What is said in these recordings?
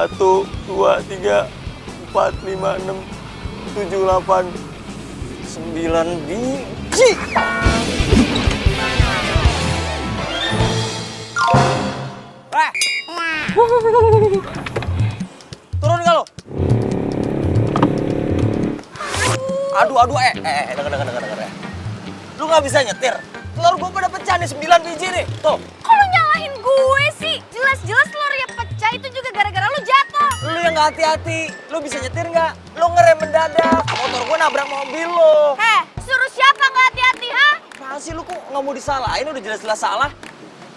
1, 2, 3, 4, 5, 6, 7, 8, 9 biji. Turun nggak lo? Aduh, denger. Lu nggak bisa nyetir. Telur gue pada pecah nih, 9 biji nih. Tuh. Kok lu nyalahin gue sih? Jelas-jelas telurnya pecah itu juga gara-gara lu jatuh. Lu yang nggak hati-hati. Lu bisa nyetir nggak? Lu ngerem mendadak. Motor gue nabrak mobil lo. Suruh siapa nggak hati-hati, ha? Masa sih lu kok nggak mau disalahin? Udah jelas-jelas salah.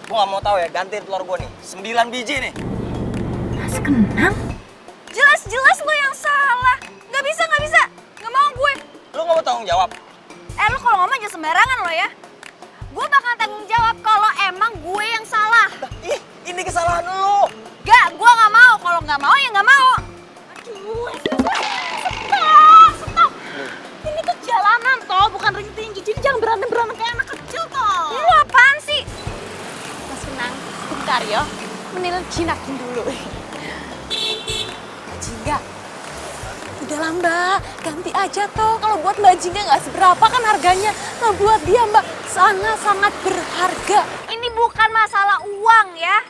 Gue nggak mau tahu ya, gantiin telur gue nih. 9 biji nih. Mas Kenang? Jelas-jelas lu yang salah. Nggak bisa. Nggak mau gue. Lu nggak mau tanggung jawab? Lu kalau ngomong aja sembarangan lo ya. Gue bakal tanggung jawab kalau emang gue yang salah. Ih, ini kesalahan lu. Gak, gue nggak mau. Kalau nggak mau ya nggak mau. Aduh, stop. Ini tuh jalanan toh, bukan ring tinju. Jadi jangan berantem kayak anak kecil toh. Lu apaan sih? Mas Kenang, bentar ya. Mendingan jinakin dulu. Jingga. Udahlah Mbak, ganti aja toh. Kalau buat Mbak Jingga nggak seberapa kan harganya. Nah buat dia Mbak sangat berharga. Ini bukan masalah uang ya.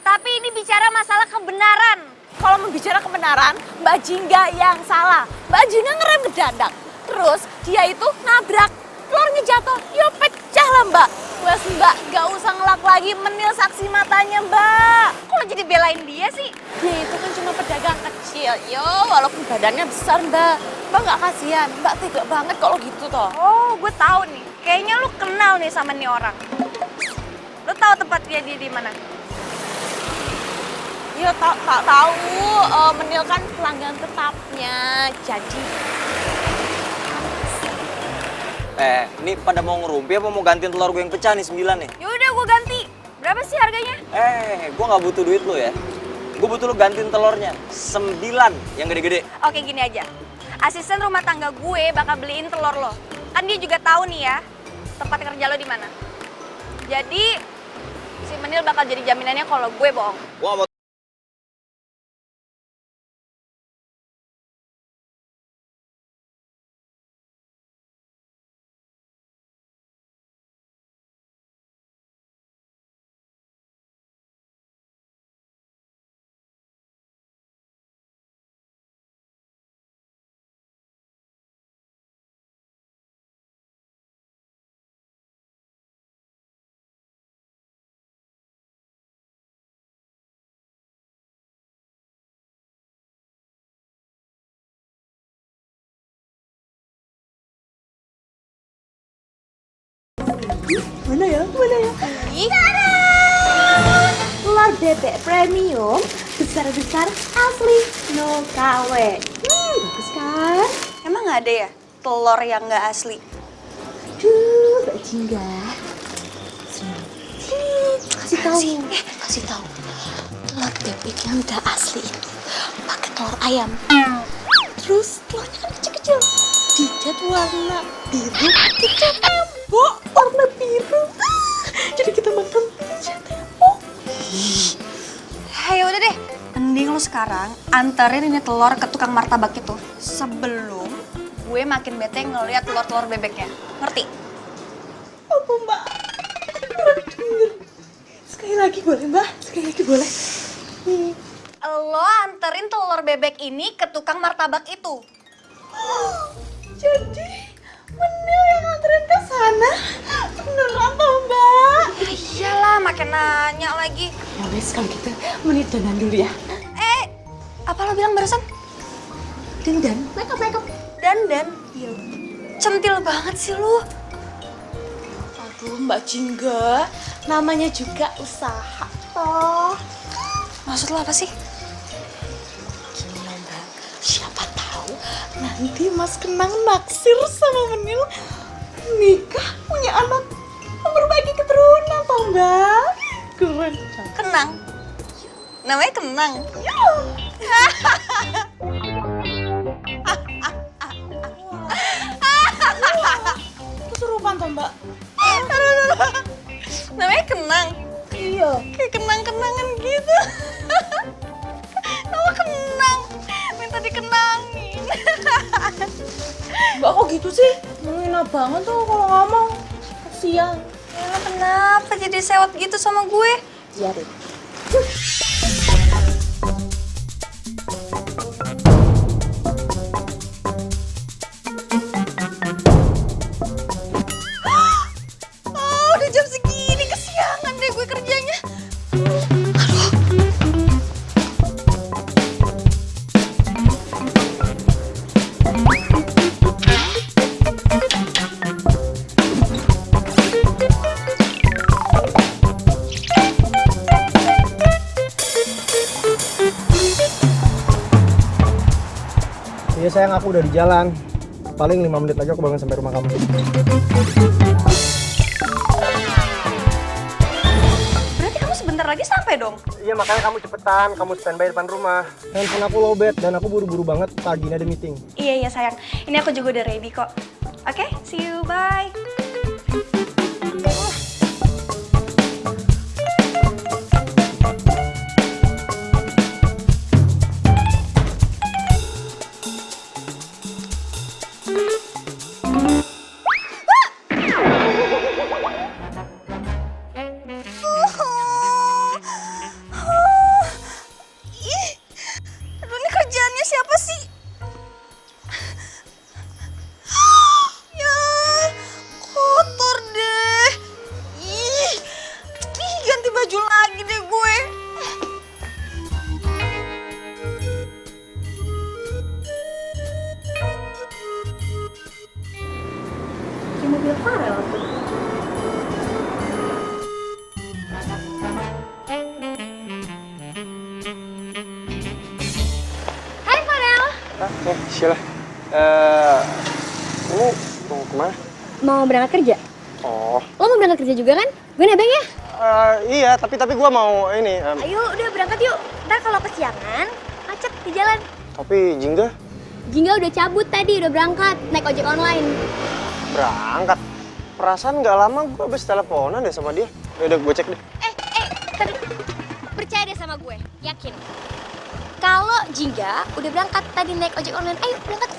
Tapi ini bicara masalah kebenaran. Kalau membicara kebenaran, Mbak Jingga yang salah. Mbak Jingga ngerem mendadak. Terus dia itu nabrak. Telurnya jatuh, ya pecah lah Mbak. Wes Mbak, gak usah ngelak lagi, menil saksi matanya Mbak. Kok lo jadi belain dia sih? Dia itu kan cuma pedagang kecil, yo walaupun badannya besar Mbak. Mbak gak kasihan, Mbak tega banget kalau gitu toh. Oh, gue tahu nih. Kayaknya lu kenal nih sama nih orang. Lu tahu tempat dia di mana? Ya tak tahu, Menil kan pelanggan tetapnya. Jadi Ini pada mau ngerumpi apa mau gantiin telur gue yang pecah nih 9 nih? yaudah gue ganti. Berapa sih harganya? Gue nggak butuh duit lu ya. Gue butuh lu gantiin telurnya 9 yang gede-gede. Oke gini aja. Asisten rumah tangga gue bakal beliin telur lo. Kan dia juga tahu nih ya tempat kerja lo di mana. Jadi si Menil bakal jadi jaminannya kalau gue bohong. Gua nggak mau. Mana ya? Ih, Telur bebek premium, besar-besar asli, no KW. Bagus kan? emang nggak ada ya telur yang nggak asli? Aduh, Mbak Jingga. Sini, kasih tahu. Telur bebek yang udah asli itu pakai telur ayam. Terus telurnya kan kecil-kecil. Dicat warna biru, dicat tembok warna biru. Jadi kita makan dicat tembok. Ya udah deh. Mending lo sekarang anterin ini telur ke tukang martabak itu sebelum gue makin bete ngeliat telur-telur bebeknya. Ngerti? Apa Mbak? Sekali lagi boleh Mbak? Sekali lagi boleh? Lo anterin telur bebek ini ke tukang martabak itu. Jadi Menil yang nganterin ke sana? Beneran toh Mbak? Ya iyalah, makin nanya lagi. Ya wes kalau gitu Menil dandan dulu ya. Apa lo bilang barusan? Dandan, make up. Dandan? Iya. Centil banget sih lu. Aduh Mbak Jingga, namanya juga usaha toh. Maksud lo apa sih? Gini loh Mbak, siapa tahu nanti Mas Kenang naksir sama Menil, nikah, punya anak, memperbaiki keturunan toh Mbak. Keren. Kenang? Namanya Kenang? Kesurupan toh Mbak. Namanya Kenang? Iya. Kayak kenang-kenangan gitu. Nama gitu sih? Menghina banget tuh kalau ngomong. Kasian. Ya, kenapa jadi sewot gitu sama gue? Iya deh. Oh, udah jam segini, kesiangan deh gue kerjanya. Iya sayang, aku udah di jalan. Paling 5 menit lagi aku bakal sampai rumah kamu. Berarti kamu sebentar lagi sampai dong? Iya makanya kamu cepetan, kamu standby depan rumah. Handphone aku lowbat dan aku buru-buru banget, pagi ini ada meeting. Iya sayang, ini aku juga udah ready kok. Oke, see you, bye. Ih, aduh ini kerjaannya siapa sih? Ya, kotor deh. Ih, ganti baju lagi deh gue. Kayak mobil Farel tuh. Hai Farel. Sheila. Kamu mau kemana? Mau berangkat kerja? Oh. Lo mau berangkat kerja juga kan? Gue nebeng ya? Iya, tapi gua mau ini. Ayo udah berangkat yuk. Ntar kalau kesiangan, macet di jalan. Tapi Jingga Jingga udah cabut tadi, udah berangkat. Naik ojek online. berangkat. Perasaan nggak lama gua habis teleponan deh sama dia. Udah gue cek deh. Tapi percaya deh sama gue, yakin. Kalau Jingga udah berangkat tadi naik ojek online, ayo berangkat.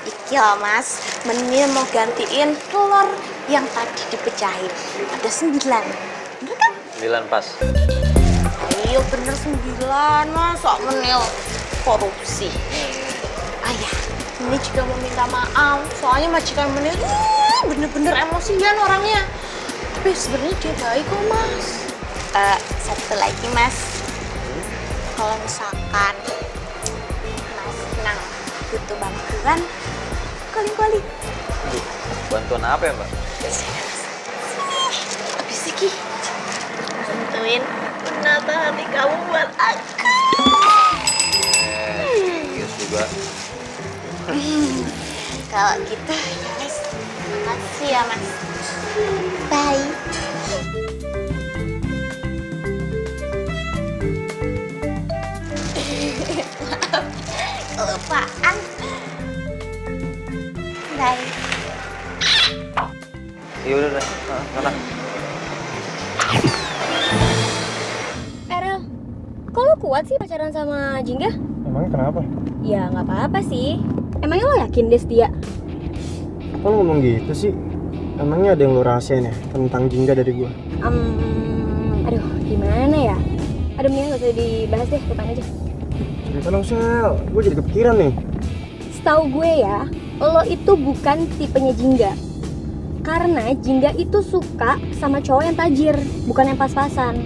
Iki loh mas, Menil mau gantiin telur yang tadi dipecahin. Ada 9, bener kan? 9 pas. Ayo bener 9, masa Menil korupsi. Ayah, ini juga mau minta maaf, soalnya majikan Menil bener-bener emosian orangnya. Tapi sebenarnya dia baik kok mas. Satu lagi mas, kalau misalkan mas Nang butuh bantuan, calling. Bantuan apa ya, Mbak? Habis Ki, bantuin menata hati kamu buat aku. Serius juga. Kalau gitu, ya mas, makasih ya mas. Bye. Maaf, kelupaan. Bye. Ya udah, sana. Erel, kok lo kuat sih pacaran sama Jingga? Emangnya kenapa? Ya nggak apa-apa sih. Emangnya lo yakin dia setia? Kok lo ngomong gitu sih? Emangnya ada yang lo rahasiain ya tentang Jingga dari gua? Aduh, gimana ya? Aduh, mendingan gak usah dibahas deh, lupain aja. Cerita dong Sel, gue jadi kepikiran nih. Setahu gue ya, lo itu bukan tipenya Jingga. Karena Jingga itu suka sama cowok yang tajir, bukan yang pas-pasan.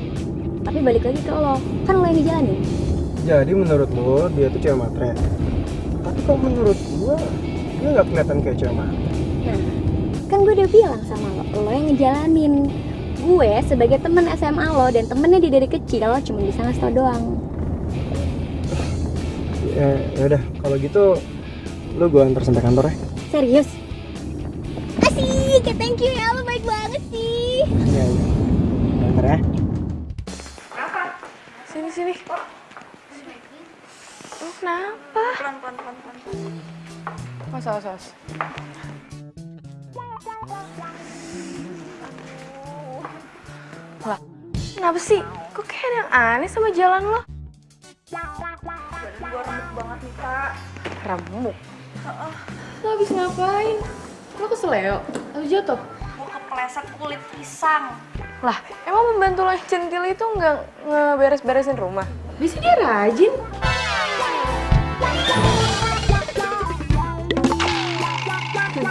Tapi balik lagi ke lo, kan lo yang dijalanin. Jadi menurut lo dia tuh cewek matre. Tapi kok menurut gua dia nggak kelihatan kayak cewek matre. Nah, kan gue udah bilang sama lo yang ngejalanin. Gue sebagai temen SMA lo dan temennya dia dari kecil, lo cuma bisa ngasih tau doang. Ya udah, kalau gitu lo gua antar sampai kantor ya. Serius? Asik, ya thank you ya, lo baik banget sih. Iya. Antar ya. Sini. Oh, kenapa? Pelan. Mas. Lah, kenapa sih? Kok kayak ada yang aneh sama jalan lo? Badan gue remuk banget nih kak. remuk. Lo habis ngapain? Lo keseleo? Atau jatuh? Gue kepleset kulit pisang. Lah, emang membantu lo yang centil itu nggak ngeberes-beresin rumah? Bisa dia rajin.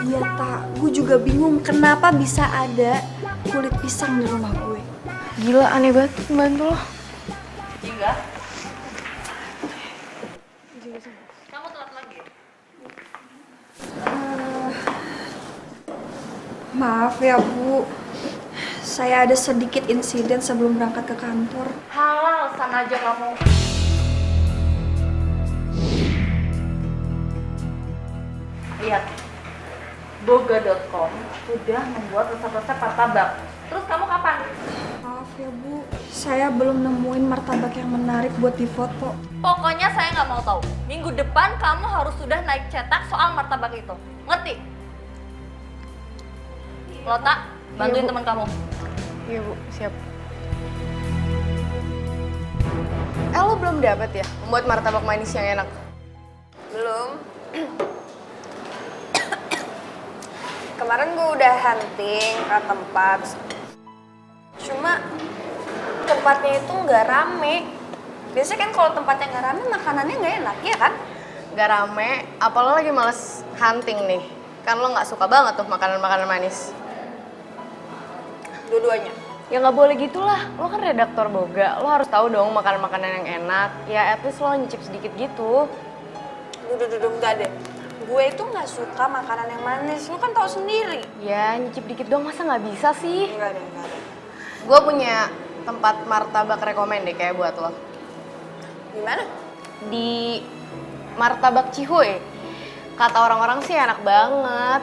Iya tak, gue juga bingung kenapa bisa ada kulit pisang di rumah gue. Gila, aneh banget membantu lo. Jingga. Kamu telat lagi. Maaf ya Bu, saya ada sedikit insiden sebelum berangkat ke kantor. Halal sana aja kamu. Lihat, boga.com sudah membuat resep-resep martabak. Terus kamu kapan? Maaf ya Bu, saya belum nemuin martabak yang menarik buat difoto. Pokoknya saya nggak mau tahu. Minggu depan kamu harus sudah naik cetak soal martabak itu. Ngerti? Lota, bantuin Bu. teman kamu. Iya Bu, siap. Lo belum dapat ya membuat martabak manis yang enak? Belum. Kemarin gue udah hunting ke tempat. Cuma tempatnya itu nggak rame. Biasanya kan kalau tempatnya nggak rame, makanannya nggak enak, ya kan? Gak rame, apa lo lagi males hunting nih? Kan lo gak suka banget tuh makanan-makanan manis. Dua-duanya. Ya nggak boleh gitulah, lo kan redaktor boga, lo harus tahu dong makanan-makanan yang enak. Ya at least lo nyicip sedikit gitu. Duduk enggak deh. Gue itu nggak suka makanan yang manis. Lu kan tahu sendiri. Ya nyicip dikit dong, masa nggak bisa sih? Enggak deh, enggak deh. Gue punya tempat martabak rekomen deh kayak buat lo. Gimana? Di Martabak Cihuy. Kata orang-orang sih enak banget.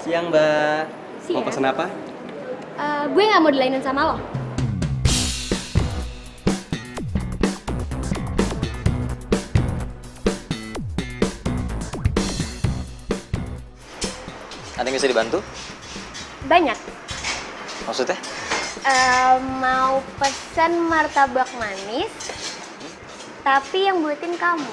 Siang, Mbak. Mau Siang. pesen apa? Gue nggak mau dilainin sama lo. Ada yang bisa dibantu? Banyak. Maksudnya? Mau pesen martabak manis, tapi yang buatin kamu.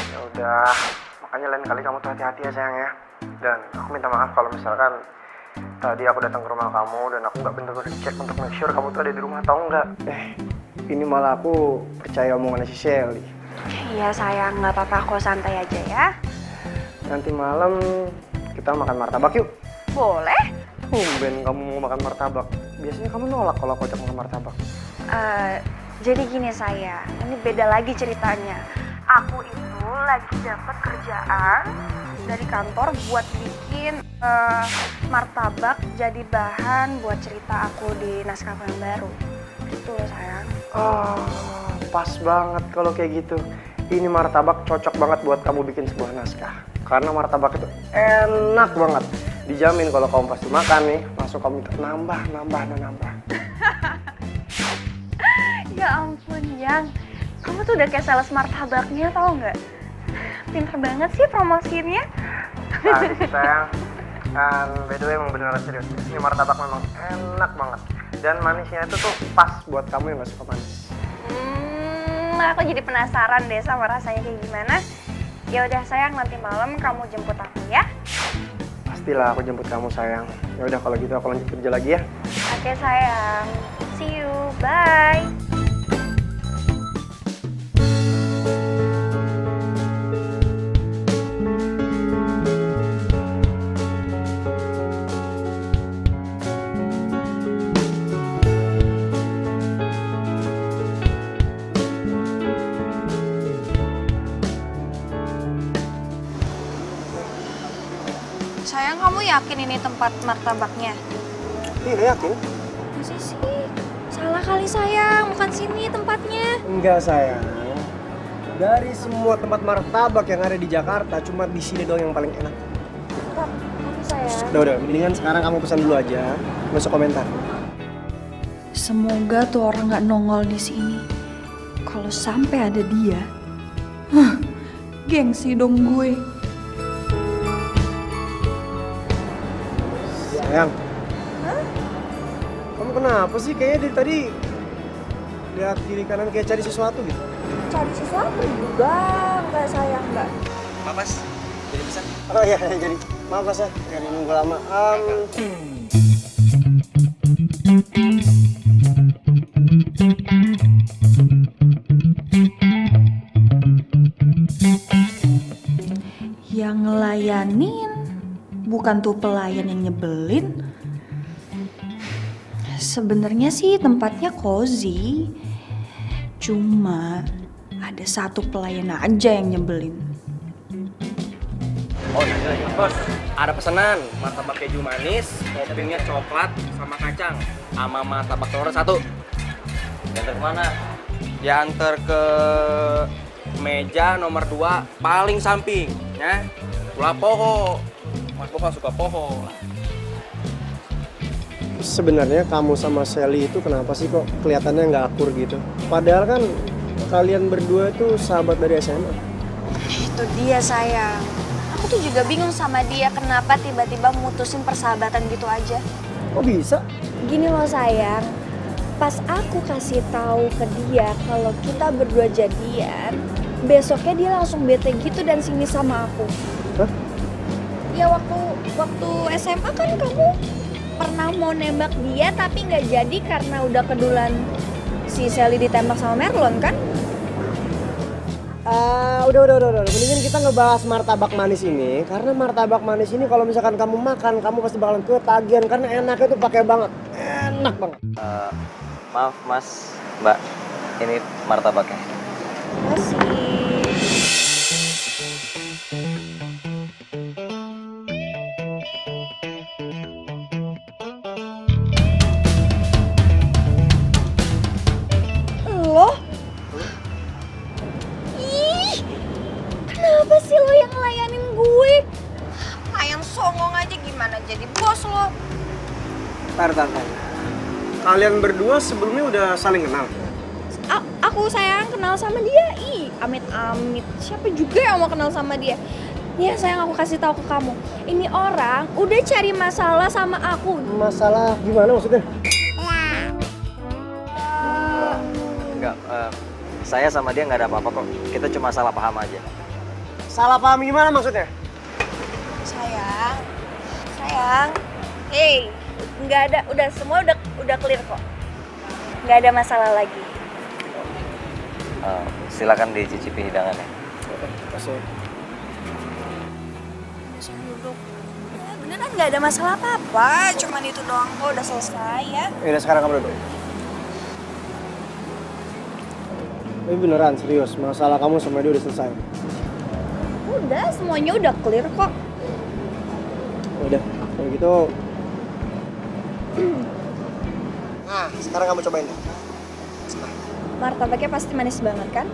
Ya udah, makanya lain kali kamu tuh hati-hati ya sayang ya. Dan aku minta maaf kalau misalkan tadi aku datang ke rumah kamu dan aku nggak bener-bener cek untuk make sure kamu tuh ada di rumah atau enggak. Ini malah aku percaya omongannya si Shelly. Iya sayang, nggak apa-apa, aku santai aja ya. Nanti malam kita makan martabak yuk. Boleh? Ben kamu mau makan martabak. Biasanya kamu nolak kalau aku ajak makan martabak. Jadi gini sayang, ini beda lagi ceritanya. Aku itu lagi dapat kerjaan dari kantor buat bikin martabak jadi bahan buat cerita aku di naskah yang baru. Gitu loh sayang. Oh, pas banget kalau kayak gitu. Ini martabak cocok banget buat kamu bikin sebuah naskah. Karena martabak itu enak banget. Dijamin kalau kamu pasti makan nih, langsung kamu minta nambah. Ya ampun Yang, kamu tuh udah kayak sales martabaknya, tau nggak? Pinter banget sih promosiinnya. Nah, sayang. Dan by the way emang beneran serius. Ini martabak memang enak banget. Dan manisnya itu tuh pas buat kamu yang gak suka manis. Aku jadi penasaran deh sama rasanya kayak gimana. Ya udah sayang, nanti malam kamu jemput aku ya. Pastilah aku jemput kamu sayang. Ya udah kalau gitu aku lanjut kerja lagi ya. Oke sayang, see you, bye. Sayang, kamu yakin ini tempat martabaknya? Iya yakin? Masa sih? Salah kali sayang, bukan sini tempatnya. Enggak sayang. Dari semua tempat martabak yang ada di Jakarta, cuma di sini doang yang paling enak. Tapi sayang. Udah, mendingan sekarang kamu pesan dulu aja. Nggak usah komentar. Semoga tuh orang nggak nongol di sini. Kalau sampai ada dia, gengsi dong gue. Sayang. Kamu kenapa sih? Kayaknya dari tadi lihat kiri kanan kayak cari sesuatu gitu. Cari sesuatu juga, nggak sayang nggak. Mas, jadi pesan. Oh iya, jadi maaf mas ya, nggak nunggu lama. Yang ngelayanin bukan tuh pelayan yang nyebelin. Sebenarnya sih tempatnya cozy. Cuma ada satu pelayan aja yang nyebelin. Oh iya, bos. Ada pesanan martabak keju manis, toppingnya coklat sama kacang, sama martabak telur satu. Diantar kemana? Diantar ke meja nomor 2 paling samping, ya. Pula poho. Mas Boka suka poho. Sebenarnya kamu sama Shelly itu kenapa sih kok kelihatannya nggak akur gitu? Padahal kan kalian berdua itu sahabat dari SMA. Itu dia sayang. Aku tuh juga bingung sama dia kenapa tiba-tiba mutusin persahabatan gitu aja. Kok bisa? Gini loh sayang, pas aku kasih tahu ke dia kalau kita berdua jadian, besoknya dia langsung bete gitu dan sini sama aku. Hah? Ya waktu SMA kan kamu pernah mau nembak dia tapi nggak jadi karena udah kedulan si Shelly ditembak sama Merlon kan? Udah. Mendingan kita ngebahas martabak manis ini. Karena martabak manis ini kalau misalkan kamu makan, kamu pasti bakalan ketagihan. Karena enaknya tuh pakai banget. Enak banget. Maaf mas, mbak, ini martabaknya. Masih. Loh? Ih, kenapa sih lo yang ngelayanin gue? Ayam songong aja gimana jadi bos lo? Tar. Kalian berdua sebelumnya udah saling kenal? Aku sayang kenal sama dia. Ih, amit-amit. Siapa juga yang mau kenal sama dia? Ya sayang, aku kasih tahu ke kamu. Ini orang udah cari masalah sama aku. Masalah gimana maksudnya? Enggak, Saya sama dia nggak ada apa-apa kok. Kita cuma salah paham aja. Salah paham gimana maksudnya? Sayang. Hey, nggak ada, semua udah clear kok. Nggak ada masalah lagi. Silakan dicicipi hidangannya. Kasih. Bisa duduk. Ya, beneran nggak ada masalah apa-apa. Cuman itu doang kok, udah selesai ya. Udah sekarang kamu duduk. Tapi beneran serius, masalah kamu sama dia udah selesai. Udah, semuanya udah clear kok. Udah, kalau gitu. Nah, sekarang kamu cobain deh. Martabaknya pasti manis banget kan?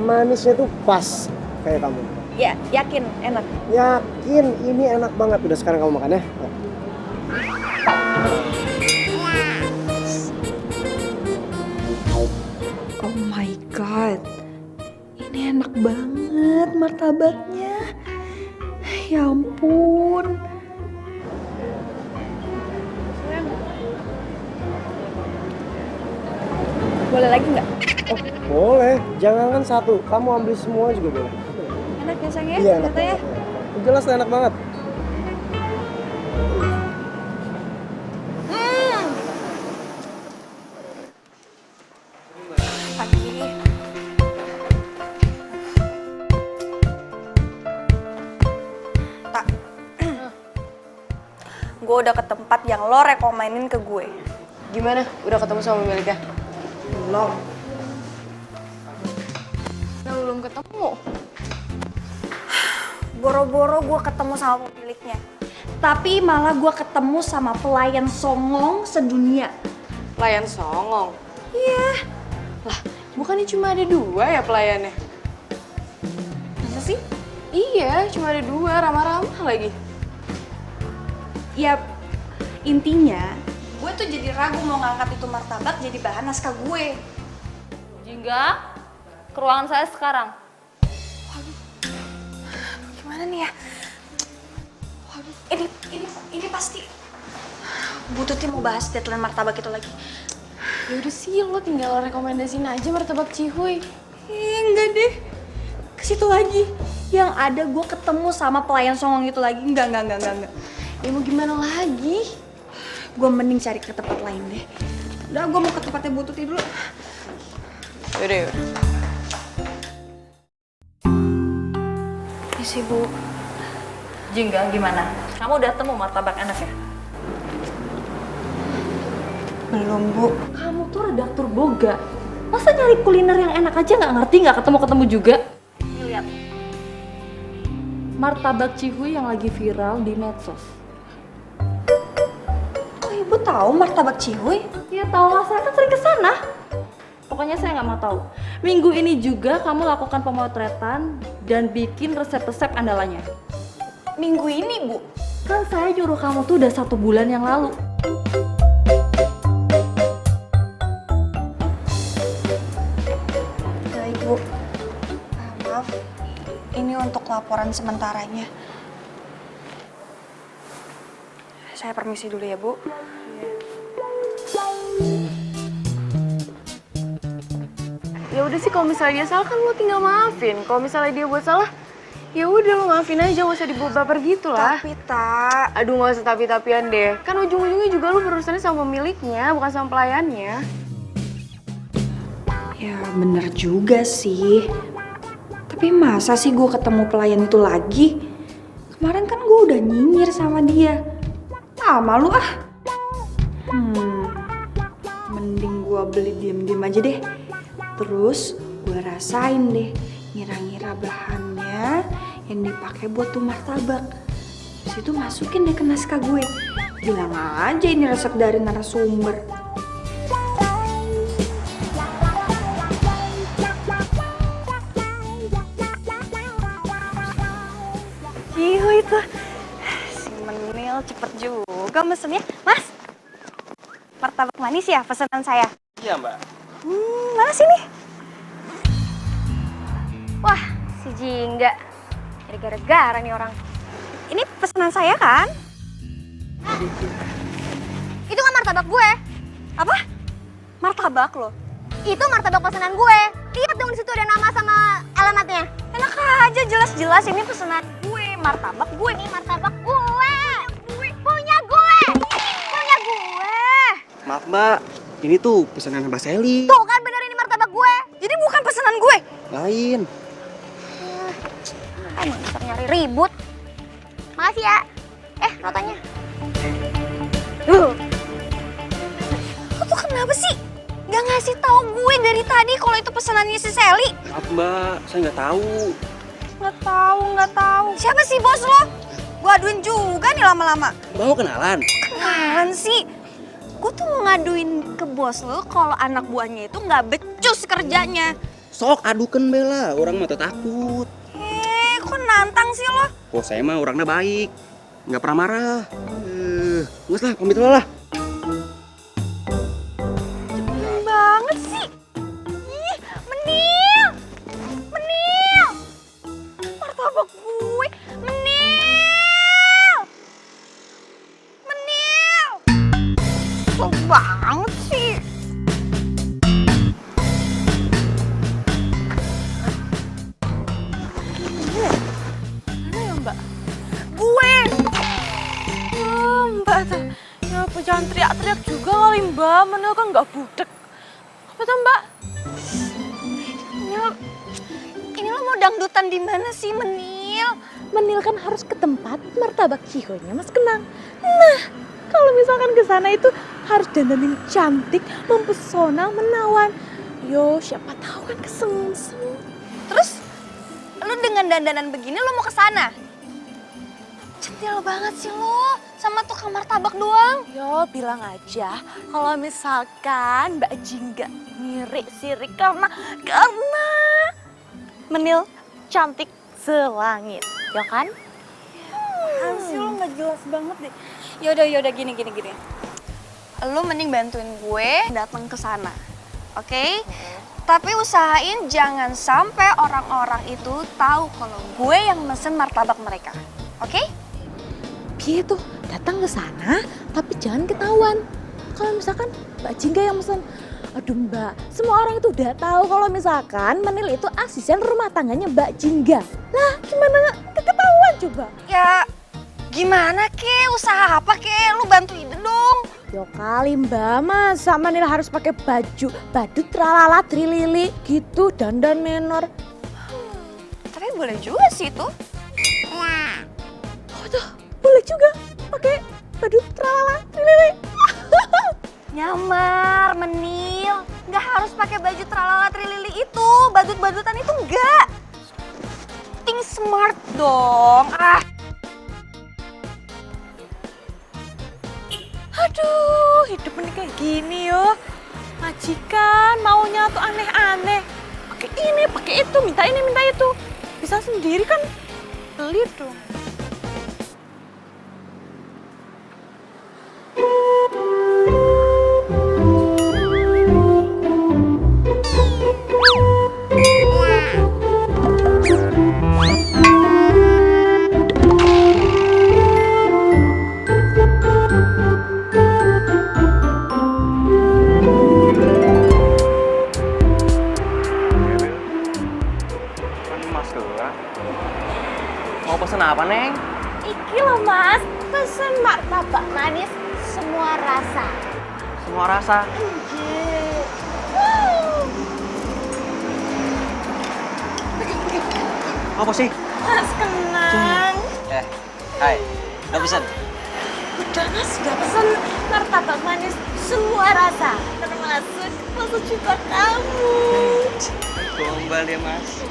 Manisnya tuh pas kayak kamu. Ya, yakin enak. Yakin ini enak banget. Udah sekarang kamu makan ya. Oh my god, ini enak banget martabaknya. Ya ampun. Boleh lagi nggak? Oh, boleh. Jangan satu. Kamu ambil semua juga boleh. Enak ya sayang ya? Iya, enak ternyata ya. banget. Jelas enak banget. Pagi. Tak. Gue udah ke tempat yang lo rekomenin ke gue. Gimana? Udah ketemu sama pemiliknya? Belum. Belum ketemu. Boro-boro gue ketemu sama pemiliknya. Tapi malah gue ketemu sama pelayan songong sedunia. Pelayan songong? Iya. Lah, bukannya cuma ada 2 ya pelayannya? Masa sih? Iya, cuma ada 2, ramah-ramah lagi. Ya, intinya gue tuh jadi ragu mau ngangkat itu martabak jadi bahan naskah gue. Jingga, ke ruangan saya sekarang. Gimana nih ya? Waduh, ini pasti Bu Tuti mau bahas deadline martabak itu lagi. Ya udah sih, lo tinggal rekomendasiin aja martabak Cihuy. Enggak deh, ke situ lagi. Yang ada gue ketemu sama pelayan songong itu lagi. Enggak. Ya mau gimana lagi? Gue mending cari ke tempat lain deh. Udah, gue mau ke tempatnya Bu Tuti dulu. Yaudah. Isi Bu. Jingga, gimana? Kamu udah temu martabak enak ya? Belum, Bu. Kamu tuh redaktur boga. Masa nyari kuliner yang enak aja nggak ngerti, nggak ketemu-ketemu juga? Nih, lihat. Martabak Cihuy yang lagi viral di medsos. Kok Ibu tahu martabak Cihuy? Ya tahu lah, saya kan sering kesana. Pokoknya saya nggak mau tahu. Minggu ini juga kamu lakukan pemotretan dan bikin resep-resep andalannya. Minggu ini, Bu. Kan saya nyuruh kamu tuh udah 1 bulan yang lalu. Baik, Bu. Maaf, ini untuk laporan sementaranya. Saya permisi dulu ya, Bu. Ya udah sih, kalau misalnya dia salah kan lo tinggal maafin. Kalau misalnya dia buat salah, ya udah lo maafin aja, gak usah dibawa baper gitu lah. Tapi, Tak. Aduh, gak usah tapi-tapian deh. Kan ujung-ujungnya juga lo berurusannya sama pemiliknya, bukan sama pelayannya. Ya bener juga sih. Tapi masa sih gue ketemu pelayan itu lagi? Kemarin kan gue udah nyinyir sama dia. Ah malu ah. Mending gue beli diem-diem aja deh. Terus gue rasain deh, ngira-ngira bahannya yang dipakai buat tuh martabak. Terus itu masukin deh ke naskah gue. Bilang aja ini resep dari narasumber. Cihuy tuh. Si Menil cepet juga mesennya. Mas, martabak manis ya pesanan saya? Iya, Mbak. Mana sini? Wah, si Jingga. Jadi gara-gara nih orang. Ini pesanan saya kan? Itu kan martabak gue. Apa? Martabak loh. Itu martabak pesanan gue. Lihat dong di situ ada nama sama alamatnya. Enak aja, jelas-jelas ini pesanan gue, martabak gue. Ini martabak gue. Punya gue. Punya gue. Maaf mbak, ini tuh pesanan Mbak Sally. Tuh kan bener ini martabak gue. Jadi bukan pesanan gue. Lain. Emang bisa nyari ribut. Makasih ya. Rotanya. Lo tuh kenapa sih? Gak ngasih tahu gue dari tadi kalau itu pesanannya si Sally. Maaf mbak, saya nggak tahu. Nggak tahu. Siapa sih bos lo? Gue aduin juga nih lama-lama. Mbak mau kenalan? Kenalan sih. Gue tuh mau ngaduin ke bos lo kalau anak buahnya itu nggak becus kerjanya. Sok adukan Bella, orang mah takut. Kok nantang sih lo? Oh saya mah orangnya baik, nggak pernah marah. Nggak lah, pamit dulu lah. Cepet banget sih. Ih, Menil. Martabak gue. Menil. Cepet banget sih. Mana ya mbak? Gue. Mbak tuh. Ya apa jangan teriak-teriak juga kali mbak. Menil kan nggak budek. Apa tuh mbak? Ini lo mau dangdutan di mana sih Menil? Menil kan harus ke tempat martabak Cihonya Mas Kenang. Nah, kalau misalkan ke sana itu harus dandanin cantik, mempesona, menawan. Yo, siapa tahu kan kesengsem. Terus lo dengan dandanan begini lo mau ke sana? Centil banget sih lo sama tukang martabak doang. Yo, bilang aja kalau misalkan Mbak Jingga sirik karena Menil cantik selangit, ya kan? Sih lo nggak jelas banget deh. Yaudah gini. Lo mending bantuin gue datang ke sana, oke? Tapi usahain jangan sampai orang-orang itu tahu kalau gue yang mesen martabak mereka, oke? Gitu, datang ke sana tapi jangan ketahuan. Kalau misalkan Mbak Jingga yang mesen, aduh Mbak, semua orang itu udah tahu kalau misalkan Menil itu asisten rumah tangganya Mbak Jingga. Lah, gimana nggak ketahuan coba? Ya gimana ke? Usaha apa ke? Lu bantuin dong. Yo kali Mbak, masa Menil harus pakai baju badut tralala trilili gitu, dandan menor. Tapi boleh juga sih itu. Oh tuh, boleh juga pakai badut tralala trilili. Nyamar, Menil. Nggak harus pakai baju tralala trilili itu. Badut-badutan itu enggak. Think smart dong. Aduh, hidup ini kayak gini yo. Majikan maunya tuh aneh-aneh. Pakai ini, pakai itu, minta ini, minta itu. Bisa sendiri kan beli dong. Mau pesen apa Neng? Iki loh Mas, pesen martabak manis semua rasa. Semua rasa. Apa sih? Mas Kenang. Hai, udah pesan? Udah Mas, udah pesen martabak manis semua rasa. Termasuk juga kamu. Gombal ya Mas.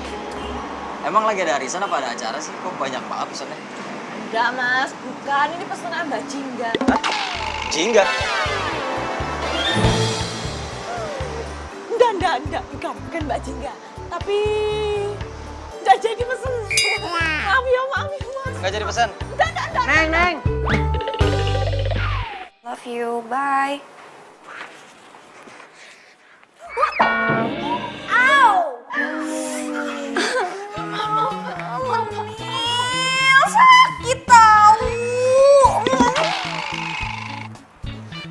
Emang lagi ada arisan apa ada acara sih? Kok banyak banget pesannya? Enggak Mas, bukan. Ini pesanan Mbak Jingga. Jingga? Enggak, bukan Mbak Jingga. Tapi enggak jadi pesen. Maaf ya Mas. Nggak jadi pesan? Enggak. Neng. Love you, bye. Menil, sakit tahu.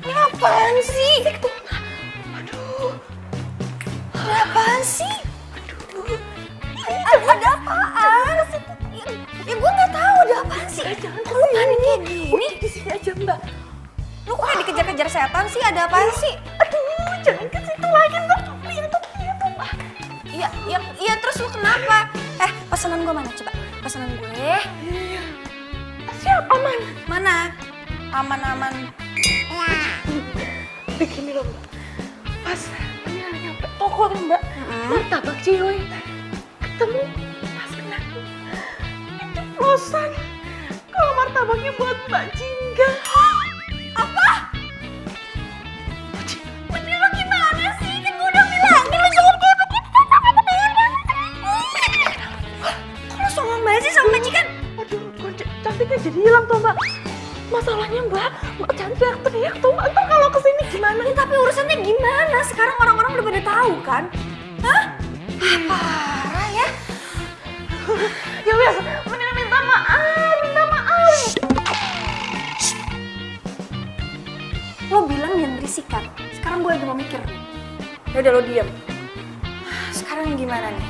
Ini apaan sih? sini aja Mbak. Lu kok kayak dikejar-kejar setan sih? Ada apaan sih? Aduh, jangan ke situ lagi Mbak. Lihat tuh Mbak. Iya, terus lu kenapa? Pesanan gue mana? Coba, pesanan gue. Siap, aman. Mana? Aman. Begini loh Mbak. Pas Mira nyampe toko nih Mbak. Martabak Cihoy. Ketemu pas kena keceplosan. Kalau martabaknya buat Mbak Jingga. Apa? Bener lo gimana sih? Kan gue udah bilangin lo jangan kayak begitu sama Bener. Kok lo songong banget sih sama majikan? Aduh, kok cantiknya jadi hilang tuh Mbak. Masalahnya Mbak jangan teriak-teriak tuh. Ntar kalau kesini gimana? Ya, tapi urusannya gimana? Sekarang orang-orang udah pada tahu kan? Hah? Parah ya? Ya wes, mendingan minta maaf. Lo bilang jangan berisik kan? Sekarang gue lagi mau mikir nih. Yaudah lo diem. Sekarang gimana nih?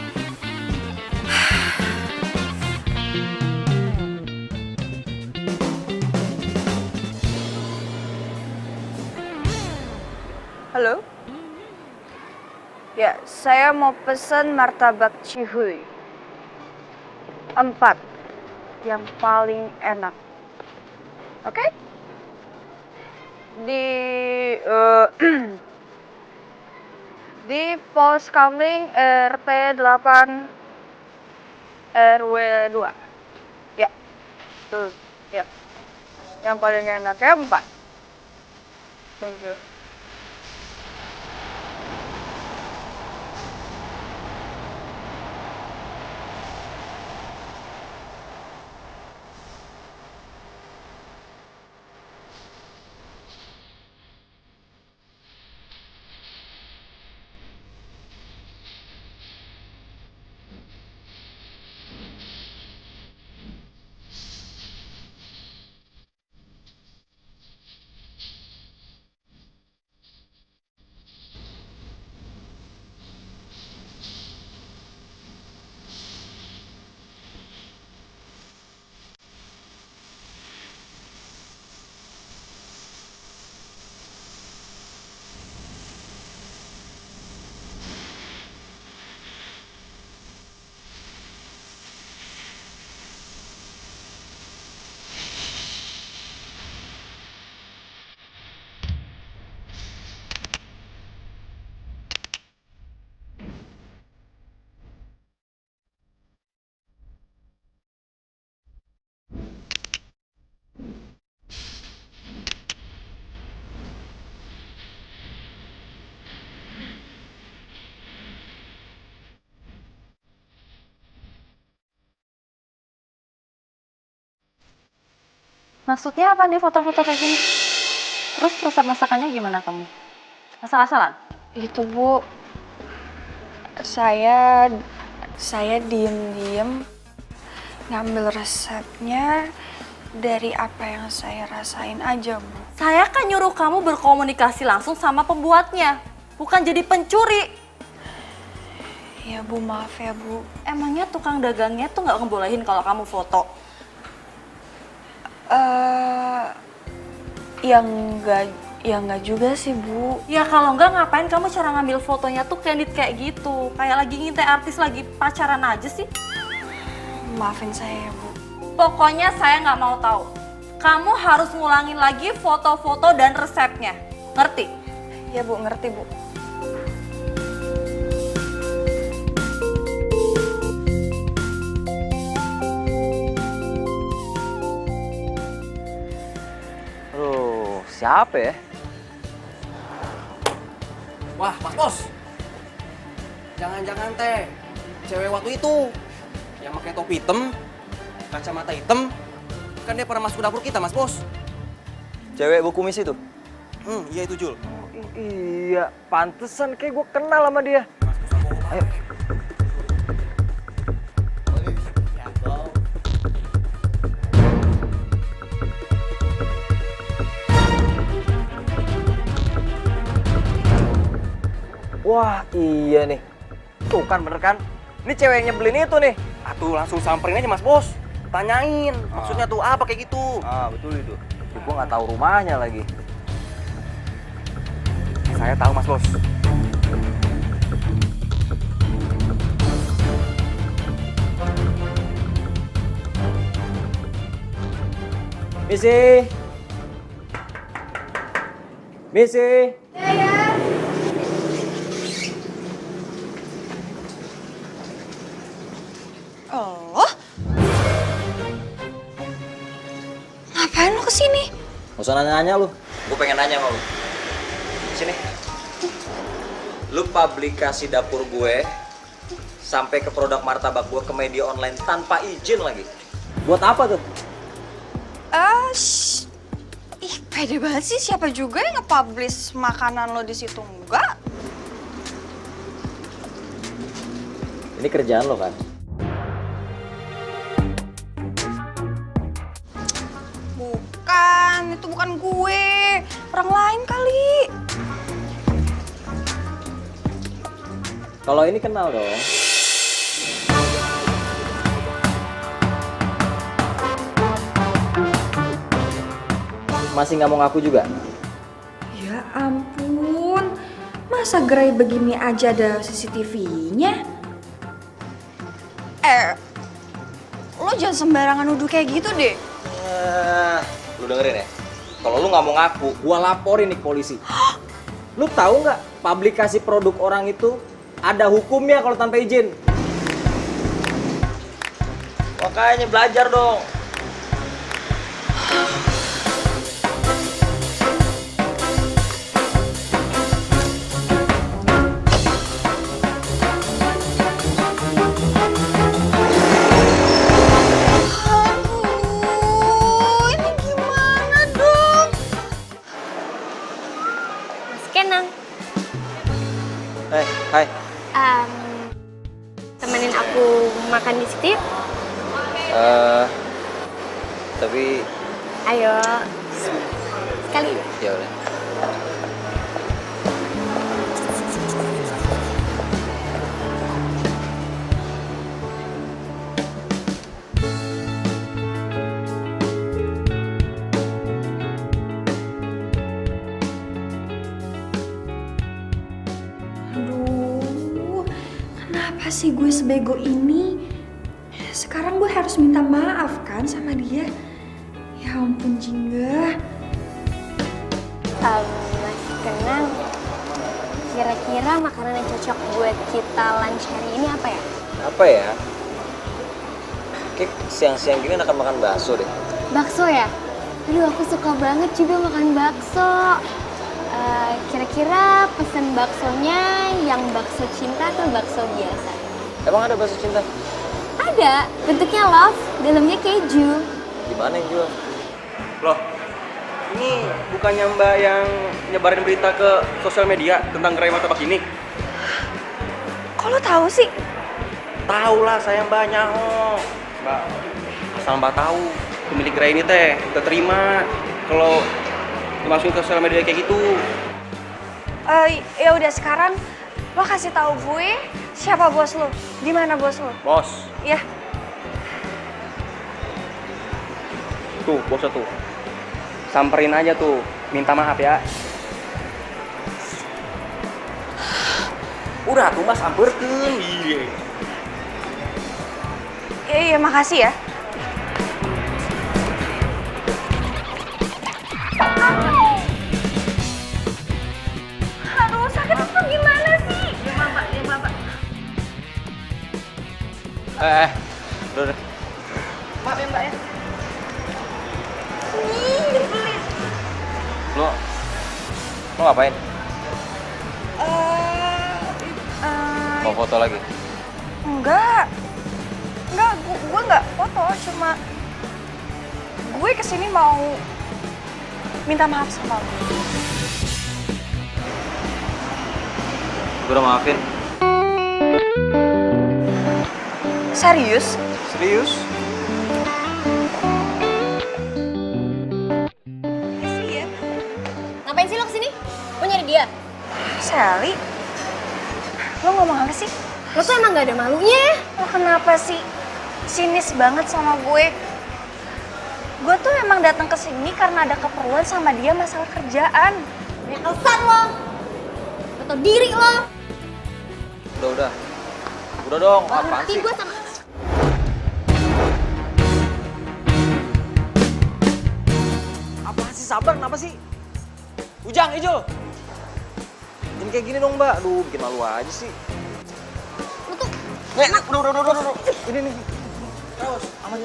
Halo? Ya, saya mau pesen martabak Cihuy. 4. Yang paling enak. Oke? Di Pos Kamling RT 8 RW 2. Ya. Tuh, ya. Yang paling enaknya 4. Thank you. Maksudnya apa nih foto-foto kayak gini? Terus resep masakannya gimana kamu? Asal-asalan? Itu Bu, saya diem-diem ngambil resepnya dari apa yang saya rasain aja Bu. Saya kan nyuruh kamu berkomunikasi langsung sama pembuatnya, bukan jadi pencuri. Ya Bu, maaf ya Bu. Emangnya tukang dagangnya tuh nggak ngebolehin kalau kamu foto? Ya enggak juga sih Bu. Ya kalau nggak ngapain kamu cara ngambil fotonya tuh candid kayak gitu, kayak lagi ngintai artis lagi pacaran aja sih. Maafin saya ya Bu. Pokoknya saya nggak mau tahu. Kamu harus ngulangin lagi foto-foto dan resepnya, ngerti? Ya Bu, ngerti Bu. Aduh, siapa ya? Wah, Mas Bos. Jangan-jangan teh cewek waktu itu yang pakai topi hitam, kacamata hitam, kan dia pernah masuk ke dapur kita, Mas Bos. Cewek bu kumis itu? Iya itu Jul. Iya, pantesan kayak gue kenal sama dia. Ayo. Wah, iya nih. Tuh kan bener kan? Ini cewek yang nyebelin itu nih. Atuh langsung samperin aja Mas Bos. Tanyain, maksudnya tuh apa kayak gitu. Ah, betul itu. Tapi gue nggak tahu rumahnya lagi. Saya tahu Mas Bos. Misi. Misi. Oh? Ngapain lo kesini? Gak usah nanya-nanya lu. Gue pengen nanya sama lu. Sini. Lu publikasi dapur gue sampai ke produk martabak gue ke media online tanpa izin lagi. Buat apa tuh? Ih, pede banget sih. Siapa juga yang nge-publish makanan lo di situ? Enggak. Ini kerjaan lo kan? Bukan, itu bukan gue. Orang lain kali. Kalau ini kenal dong. Masih nggak mau ngaku juga? Ya ampun. Masa gerai begini aja ada CCTV-nya? Lo jangan sembarangan nuduh kayak gitu deh. Lu dengerin ya? Kalau lu nggak mau ngaku, gua laporin nih ke polisi. Lu tahu nggak publikasi produk orang itu ada hukumnya kalau tanpa izin? Makanya belajar dong. Aduh, ini gimana dong? Mas Kenang, Hai. temenin aku makan di situ yuk. Tapi Ayo, sekali. ya udah. Aduh, kenapa sih gue sebego ini? Sekarang gue harus minta maaf kan sama dia. Ya ampun Jingga. Mas Kenang, kira-kira makanan yang cocok buat kita lunch hari ini apa ya? Apa ya? Kayak siang-siang gini akan makan bakso deh. Bakso ya? Aduh, aku suka banget juga makan bakso. Kira-kira pesen baksonya yang bakso cinta atau bakso biasa? Emang ada bakso cinta? Ada, bentuknya love, dalamnya keju. Di mana yang jual? Loh, ini bukannya Mbak yang nyebarin berita ke sosial media tentang gerai martabak ini? Kok lo tahu sih? Tahu lah saya Mbaknya. Mbak, asal Mbak tahu pemilik gerai ini teh kita terima kalau dimasukin ke sosial media kayak gitu. Ya udah sekarang lo kasih tahu gue siapa bos lo, di mana bos lo? Bos, Ya, tuh bosnya tuh. Samperin aja tuh, minta maaf ya. Udah tuh Mas, samperkeun. iya makasih ya. Aduh, sakit itu gimana sih? Udah. Maaf ya Mbak ya. Lo ngapain? Mau foto lagi? Enggak, gue nggak foto, cuma gue kesini mau minta maaf sama lo. Gue udah maafin. Serius? Serius? Iya. Ngapain sih lo kesini? Lo nyari dia? Sally, lo ngomong apa sih? Lo tuh emang gak ada malunya ya? Lo kenapa sih sinis banget sama gue? Gue tuh emang datang ke sini karena ada keperluan sama dia masalah kerjaan. Banyak alasan lo. Gak tau diri lo. Udah. Udah dong, apaan Ngerti sih? gue sama... Apaan sih, sabar, kenapa sih? Ujang, Ijo. Jangan kayak gini dong, Mbak. Aduh, bikin malu aja sih. Lo tuh... Udah. Ini. Terus, aman.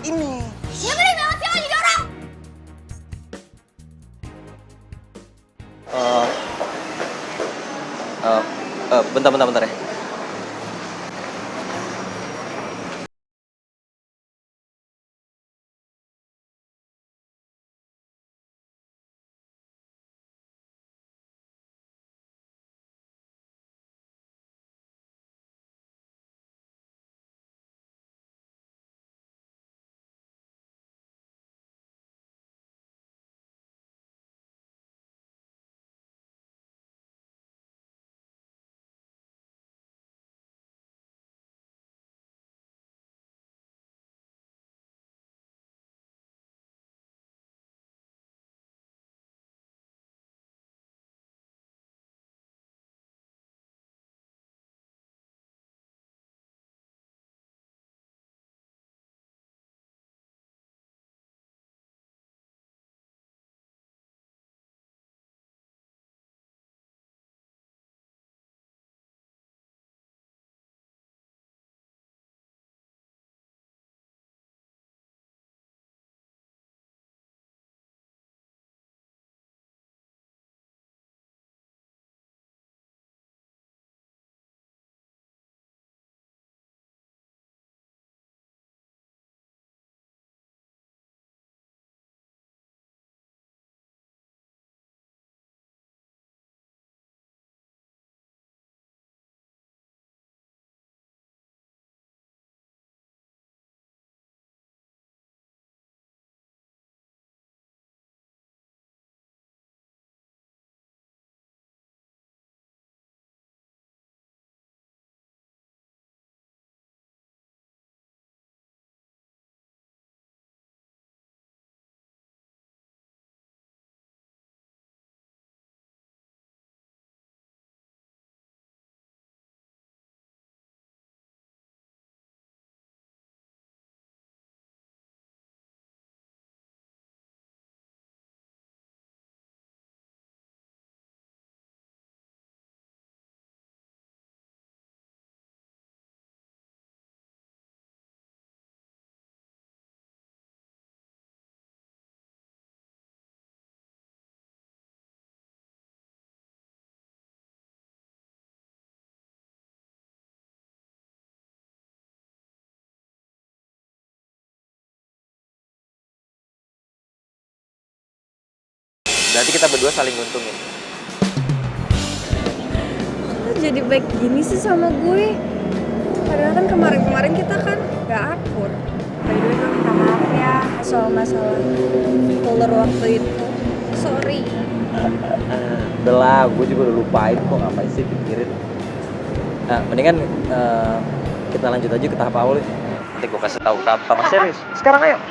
Ini. Ya bener banget sih lo jadi orang. Bentar ya. Berarti kita berdua saling nguntungin. Lo jadi baik gini sih sama gue. Padahal kan kemarin-kemarin kita kan gak akur. By the way, gue minta maaf ya soal masalah ular waktu itu. Sorry. Udah lah, gue juga udah lupain kok, ngapain sih pikirin. Nah, mendingan kita lanjut aja ke tahap awal ya. Nanti gue kasih tahu tahap serius. Sekarang ayo.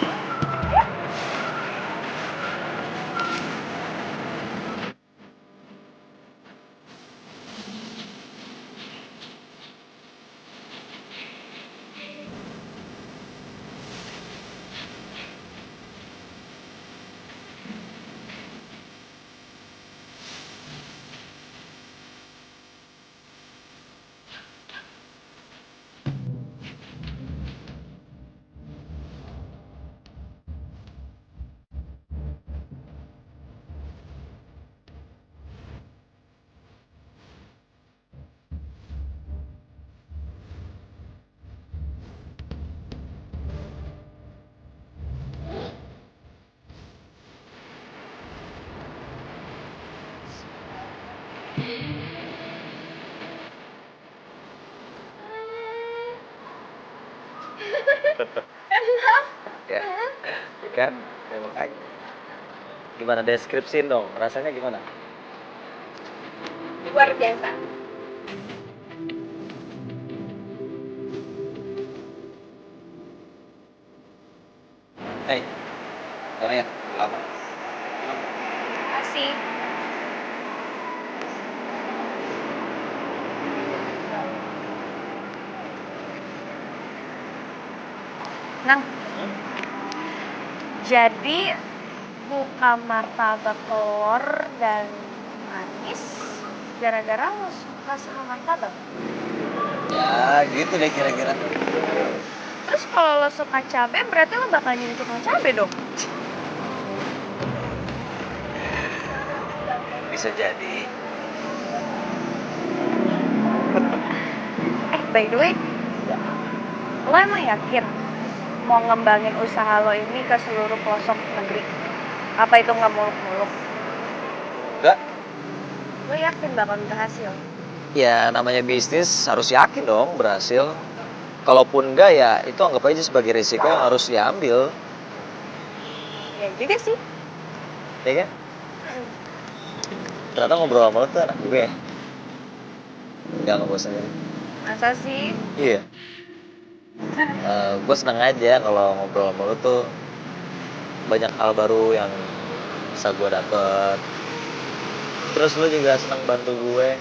Ya, kan? Memang aja. Gimana deskripsiin dong, rasanya gimana? Luar biasa. sih. Nang, jadi buka martabak telur dan manis gara-gara lo suka sama martabak. Ya gitu deh kira-kira. Terus kalau lo suka cabe, berarti lo bakal jadi tukang cabe dong. Bisa jadi. By the way, lo emang yakin mau ngembangin usaha lo ini ke seluruh pelosok negeri? Apa itu nggak muluk-muluk? Enggak. Lo yakin bakal berhasil? Ya namanya bisnis harus yakin dong berhasil. Kalaupun enggak ya itu anggap aja sebagai risiko yang harus diambil. Ya juga sih. Ya kan? Ternyata ngobrol sama lo tuh anak gue. Gak ngebosenin. Masa sih? Iya. Gue seneng aja kalau ngobrol sama lo tuh banyak hal baru yang bisa gue dapet. Terus lo juga seneng bantu gue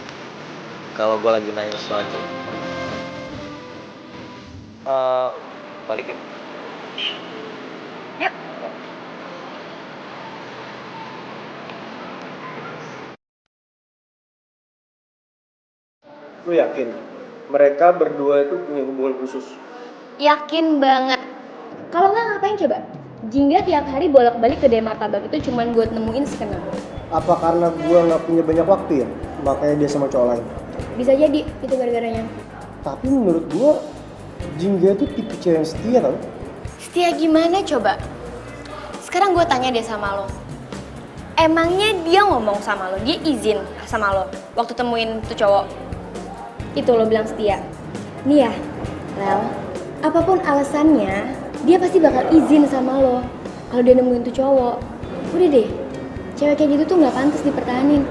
kalau gue lagi nanya sesuatu. Balikin. Yuk. Lu yakin mereka berdua itu punya hubungan khusus? Yakin banget. Kalau nggak ngapain coba? Jingga tiap hari bolak-balik ke Martabak itu cuman buat nemuin skenario. Apa karena gua nggak punya banyak waktu ya, makanya dia sama cowok lain? Bisa jadi itu gara-garanya. Tapi menurut gua Jingga itu tipe cewek yang setia tau. Setia gimana coba? Sekarang gue tanya deh sama lo. Emangnya dia ngomong sama lo, dia izin sama lo waktu temuin tuh cowok? Itu lo bilang setia. Nih ya, Lel, apapun alasannya, dia pasti bakal izin sama lo kalau dia nemuin tuh cowok. Udah deh, cewek kayak gitu tuh nggak pantas dipertahanin.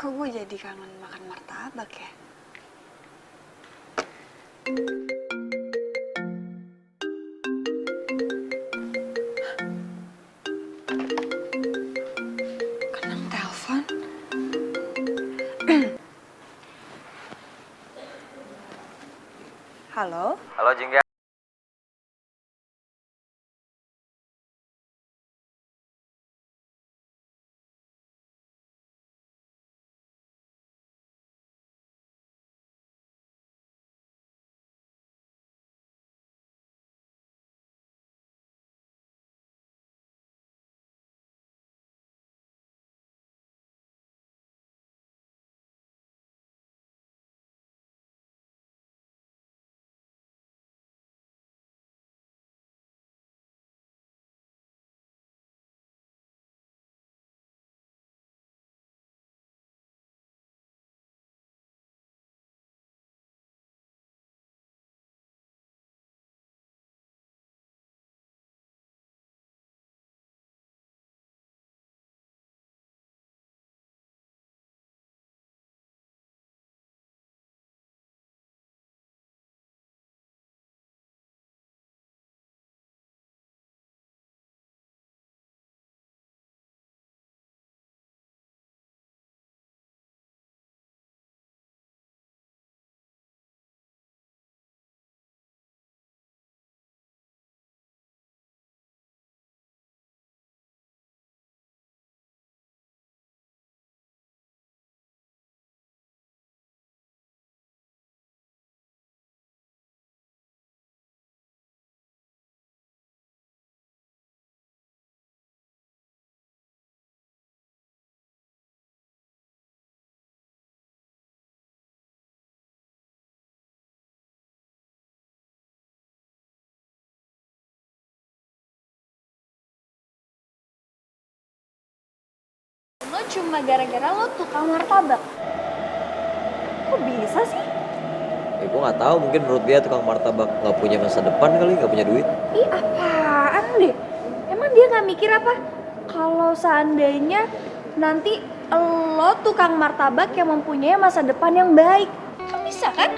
Kok gue jadi kangen makan martabak ya? Kenang telepon. Halo? Halo Jingga. Lo cuma gara-gara lo tukang martabak. Kok bisa sih? Ya gue nggak tahu, mungkin menurut dia tukang martabak nggak punya masa depan kali, nggak punya duit. Ih apaan deh? Emang dia nggak mikir apa? kalau seandainya nanti lo tukang martabak yang mempunyai masa depan yang baik. Kan bisa kan?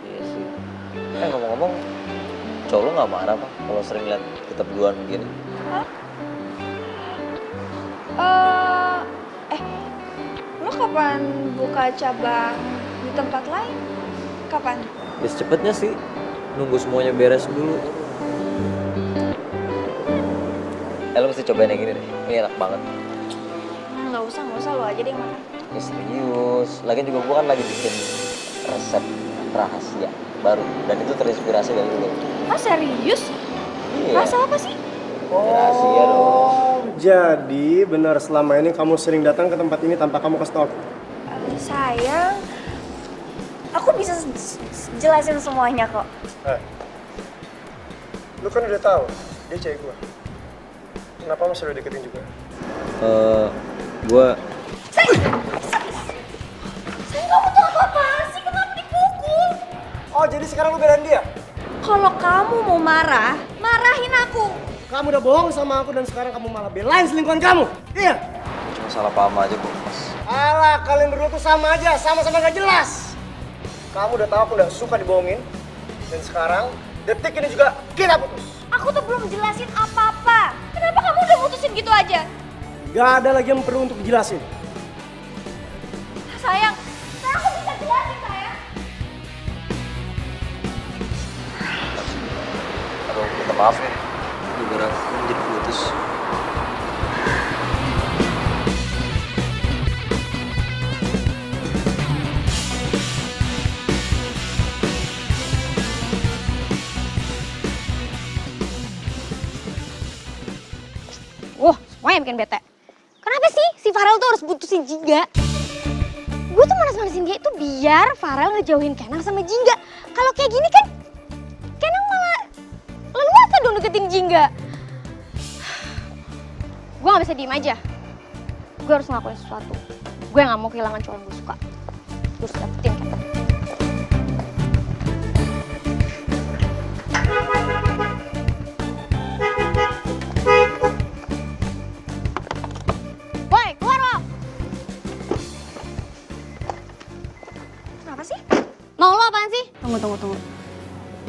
Iya sih. Ngomong-ngomong, cowok lo nggak marah apa kalau sering lihat kita berduaan begini? Lo kapan buka cabang di tempat lain? Kapan? Ya secepatnya sih, nunggu semuanya beres dulu. Lo mesti cobain yang ini deh, ini enak banget. Nggak usah lo aja deh yang makan. Ya serius, lagian juga gue kan lagi bikin resep rahasia baru dan itu terinspirasi dari lo. Ah serius? Iya. Rasa apa sih? Rahasia dong. Jadi benar selama ini kamu sering datang ke tempat ini tanpa kamu kasih tahu aku? Sayang, aku bisa jelasin semuanya kok. Lu kan udah tahu dia cewek gua. Kenapa masih lo deketin juga? Gue Sayang, kamu tuh apa-apaan sih? Kenapa dipukul? Oh jadi sekarang lu belain dia? Kalau kamu mau marah, marahin aku. Kamu udah bohong sama aku dan sekarang kamu malah belain selingkuhan kamu. Iya. cuma salah paham aja kok, Mas. Alah, kalian berdua tuh sama aja, sama-sama gak jelas. Kamu udah tahu aku udah suka dibohongin. Dan sekarang, detik ini juga kita putus. Aku tuh belum jelasin apa-apa. Kenapa kamu udah putusin gitu aja? Gak ada lagi yang perlu untuk dijelasin. Sayang, aku bisa jelasin sayang. Aduh, minta maaf ya. Gara-gara aku jadi putus. Wah, semuanya bikin bete. Kenapa sih si Farel tuh harus putusin Jingga? Gue tuh manas-manasin dia itu biar Farel ngejauhin Kenang sama Jingga. Kalau kayak gini kan, Kenang malah leluasa dong deketin Jingga. Gue gak bisa diem aja. Gue harus ngelakuin sesuatu. Gue gak mau kehilangan cowok yang gue suka. Terus dapetin Kenang. Woi, keluar lo! Kenapa sih? Mau lo apaan sih? Tunggu.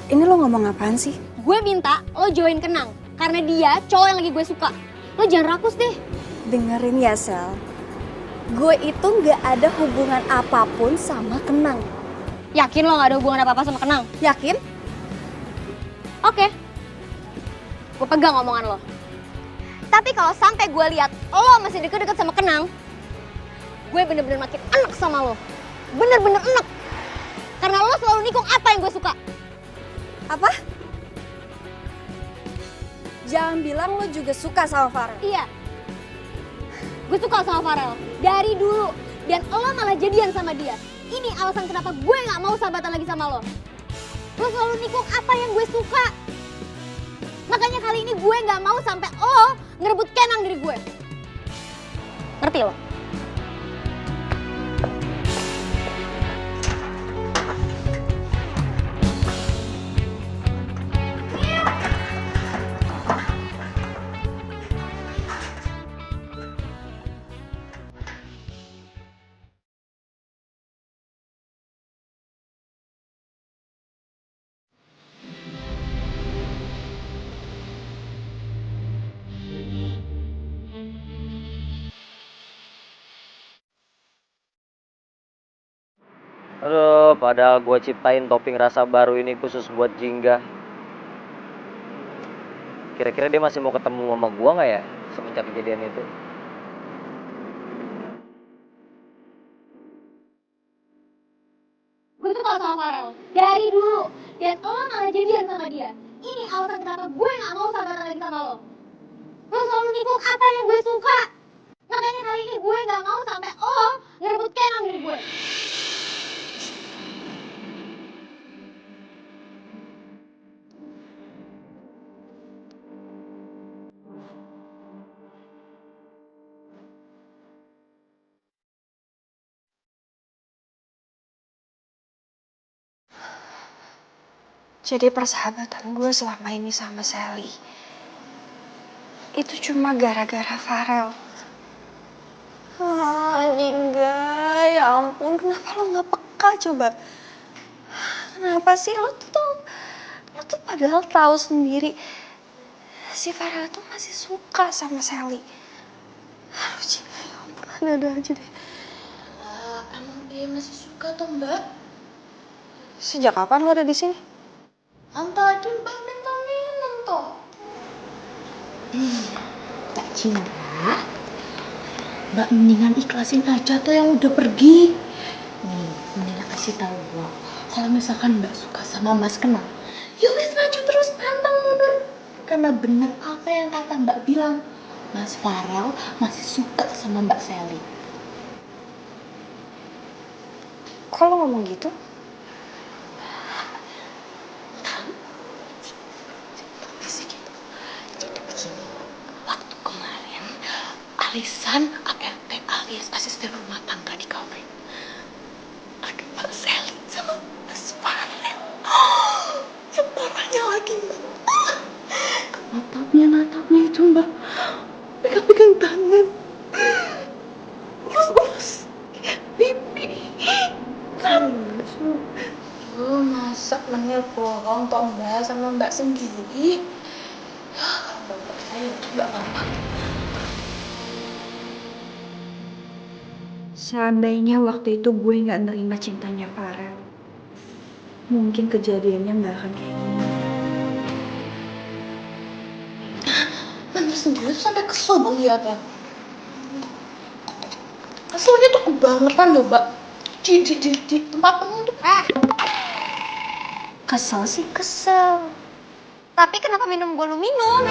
Ini lo ngomong apaan sih? Gue minta lo join Kenang. Karena dia cowok yang lagi gue suka. Lo jangan rakus deh. Dengerin ya, Sel. Gue itu gak ada hubungan apapun sama Kenang. Yakin lo gak ada hubungan apa-apa sama Kenang? Yakin? Oke. Gue pegang omongan lo. Tapi kalau sampai gue lihat lo masih deket-deket sama Kenang, gue bener-bener makin enek sama lo. Bener-bener enek. Karena lo selalu nikung apa yang gue suka. Apa? Jangan bilang lo juga suka sama Farel. Iya. Gue suka sama Farel. Dari dulu. Dan lo malah jadian sama dia. Ini alasan kenapa gue gak mau sahabatan lagi sama lo. Lo selalu nikung apa yang gue suka. Makanya kali ini gue gak mau sampai lo ngerebut Kenang dari gue. Ngerti lo? Aduh, padahal gue ciptain topping rasa baru ini khusus buat Jingga. Kira-kira dia masih mau ketemu sama gue nggak ya semenjak kejadian itu? Gue suka sama Farel. Dari dulu. Dan lo malah jadian sama dia. Ini alasan kenapa gue gak mau sahabatan lagi sama lo. Lo selalu nikung apa yang gue suka. Makanya kali ini gue gak mau sampai lo ngerebut Kenang dari gue. Jadi persahabatan gue selama ini sama Sally itu cuma gara-gara Farel. Jingga, ya ampun, kenapa lo nggak peka coba? Kenapa sih lo tuh padahal tahu sendiri si Farel tuh masih suka sama Sally. Aduh, Jingga, ya ampun, ada aja deh. Emang dia masih suka tuh Mbak? Sejak kapan lo ada di sini? Tadi Mbak minta minum toh. Mbak Cinta, Mbak mendingan ikhlasin aja tuh yang udah pergi. Nih, mendingan kasih tahu Mbak, kalau misalkan Mbak suka sama Mas Kenal, ya wes maju terus pantang mundur. Karena bener apa yang kata Mbak bilang, Mas Farel masih suka sama Mbak Sally. Kok lo ngomong gitu? Waktu kemarin, Alisan ART alias asisten rumah tangga di kafe. Ada Mbak Sally sama Mas Farel. Yang parahnya lagi Mbak. Natapnya itu Mbak. Pegang-pegang tangan. Terus pipi. Oh, masa menil bohong toh Mbak sama Mbak sendiri. Kalau Mbak saya juga apa. Seandainya waktu itu gue nggak nerima cintanya Farel, mungkin kejadiannya nggak akan kayak gini. Bener sendiri tuh sampai kesel Bang liatnya. Keselnya tuh kebangetan loh Mbak. Di tempat temen tuh. Kesel sih kesel. Tapi kenapa minum gue lu minum?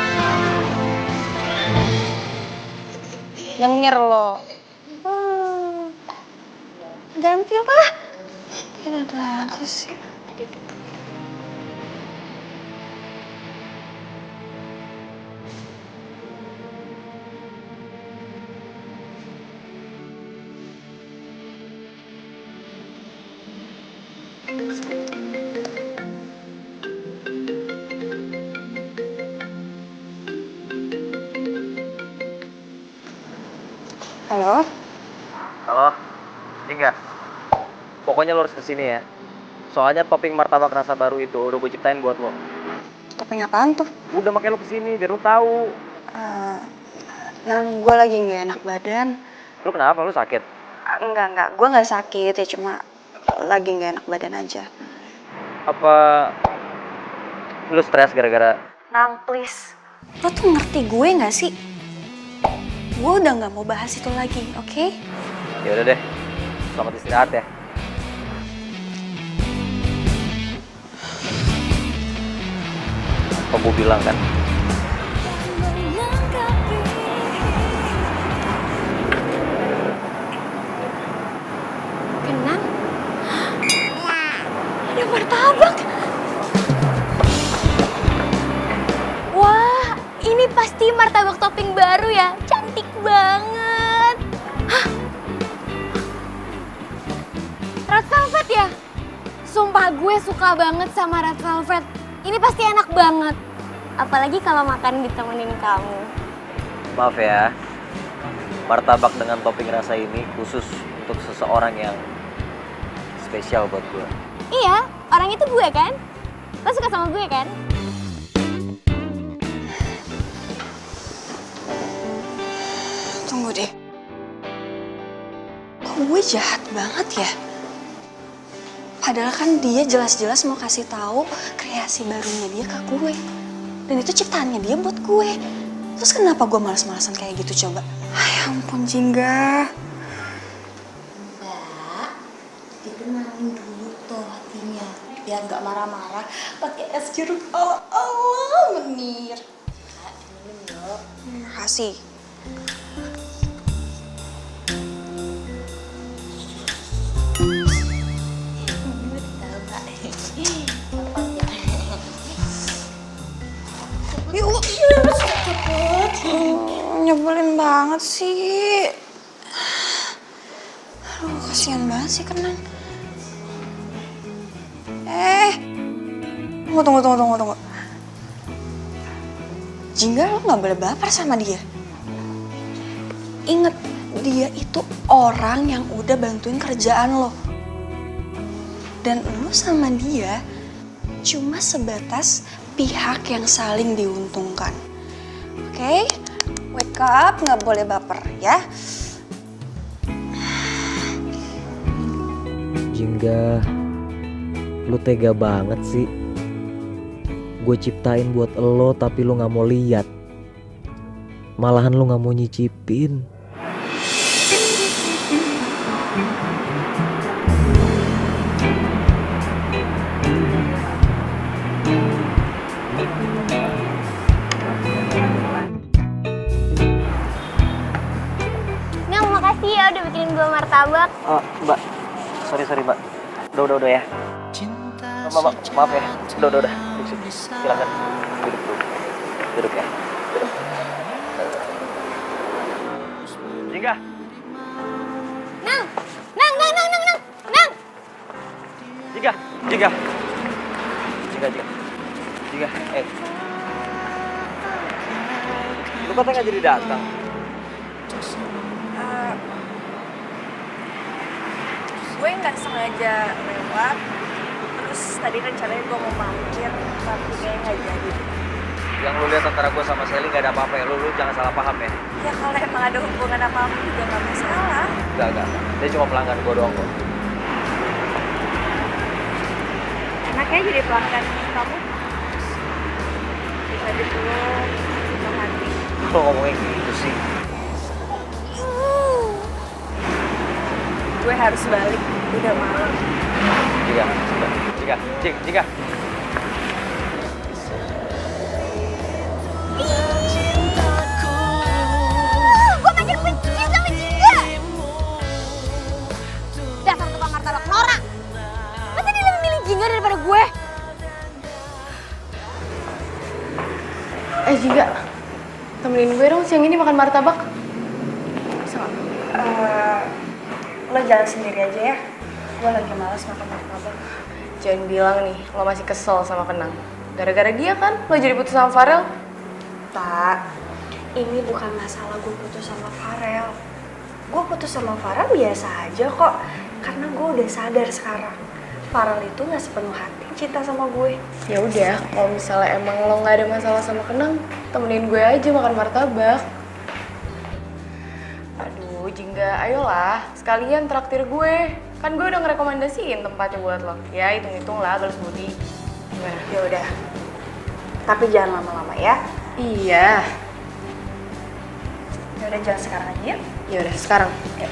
Nyengir lo. Ganti lah. Tidak ada sih. Halo? Halo, Jingga. Pokoknya lo harus kesini ya. Soalnya topping martabak rasa baru itu udah gue ciptain buat lo. Topeng apaan tuh? Udah makanya lo kesini biar lo tahu. Gue lagi nggak enak badan. Lo kenapa? Lo sakit? Enggak. Gue nggak sakit ya, cuma lagi nggak enak badan aja. Apa lo stres gara-gara? Nang, please. Lo tuh ngerti gue nggak sih? Gue udah nggak mau bahas itu lagi, oke? Ya udah deh. Selamat istirahat ya. Apa gue bilang kan? Kenang? Ada martabak. Wah, ini pasti martabak topping baru ya. Cantik banget. Hah? Red velvet ya? Sumpah gue suka banget sama red velvet. Ini pasti enak banget. Apalagi kalau makan ditemenin kamu. Maaf ya. Martabak dengan topping rasa ini khusus untuk seseorang yang spesial buat gue. Iya, orang itu gue kan? Lo suka sama gue kan? Tunggu deh. Kok gue jahat banget ya? Padahal kan dia jelas-jelas mau kasih tahu kreasi barunya dia ke gue. Dan itu ciptaannya dia buat gue. Terus kenapa gue malas-malasan kayak gitu coba? Ya ampun, Jingga. Mbak, ditenangin dulu tuh hatinya. Biar nggak marah-marah. Pakai es jeruk ala-ala menir. Kak, minum yuk. Makasih. Yuk, nyebelin banget sih. Aduh, kasihan banget sih Kenang. Tunggu. Jingga lo gak boleh baper sama dia. Ingat, dia itu orang yang udah bantuin kerjaan lo. Dan lo sama dia cuma sebatas pihak yang saling diuntungkan. Oke? Wake up, gak boleh baper ya. Jingga, lu tega banget sih. Gue ciptain buat lo tapi lu gak mau lihat. Malahan lu gak mau nyicipin. Nang, makasih ya udah bikinin gue martabak. Oh, Mbak. Sorry, Mbak. Udah ya. Maaf ya. Udah. Silakan. Duduk dulu. Duduk ya. Jingga. Nang. Jingga. Lu katanya nggak jadi datang. Gue nggak sengaja lewat. Terus tadi rencananya gue mau mampir, tapi kayaknya nggak jadi. Yang lu lihat antara gue sama Sally nggak ada apa-apa ya. Lu jangan salah paham ya. Ya kalau emang ada hubungan apa-apa juga nggak masalah. Enggak. Dia cuma pelanggan gue doang kok. Enaknya jadi pelanggan kamu. Bisa dipeluk, bisa hati. Kalau ngomongnya gitu sih. Gue harus balik, udah malam. Jingga. Gue makin benci sama Jingga. Dasar tukang martabak norak. Masa dia lebih milih Jingga daripada gue? Jingga, temenin gue dong siang ini makan martabak. Bisa nggak? Lo jalan sendiri aja ya. Gue lagi malas makan martabak. Jangan bilang nih, lo masih kesel sama Kenang. Gara-gara dia kan, lo jadi putus sama Farel. Tak, ini bukan masalah gue putus sama Farel. Gue putus sama Farel biasa aja kok. Karena gue udah sadar sekarang. Farel itu gak sepenuh hati cinta sama gue. Ya udah, kalau misalnya emang lo nggak ada masalah sama Kenang, temenin gue aja makan martabak. Aduh, Jingga, ayolah, sekalian traktir gue. Kan gue udah ngerekomendasiin tempatnya buat lo. Ya, hitung-hitung lah, balas budi. Gimana? Ya udah. Tapi jangan lama-lama ya. Iya. Ya udah jalan sekarang aja ya. Ya udah, sekarang. Yuk.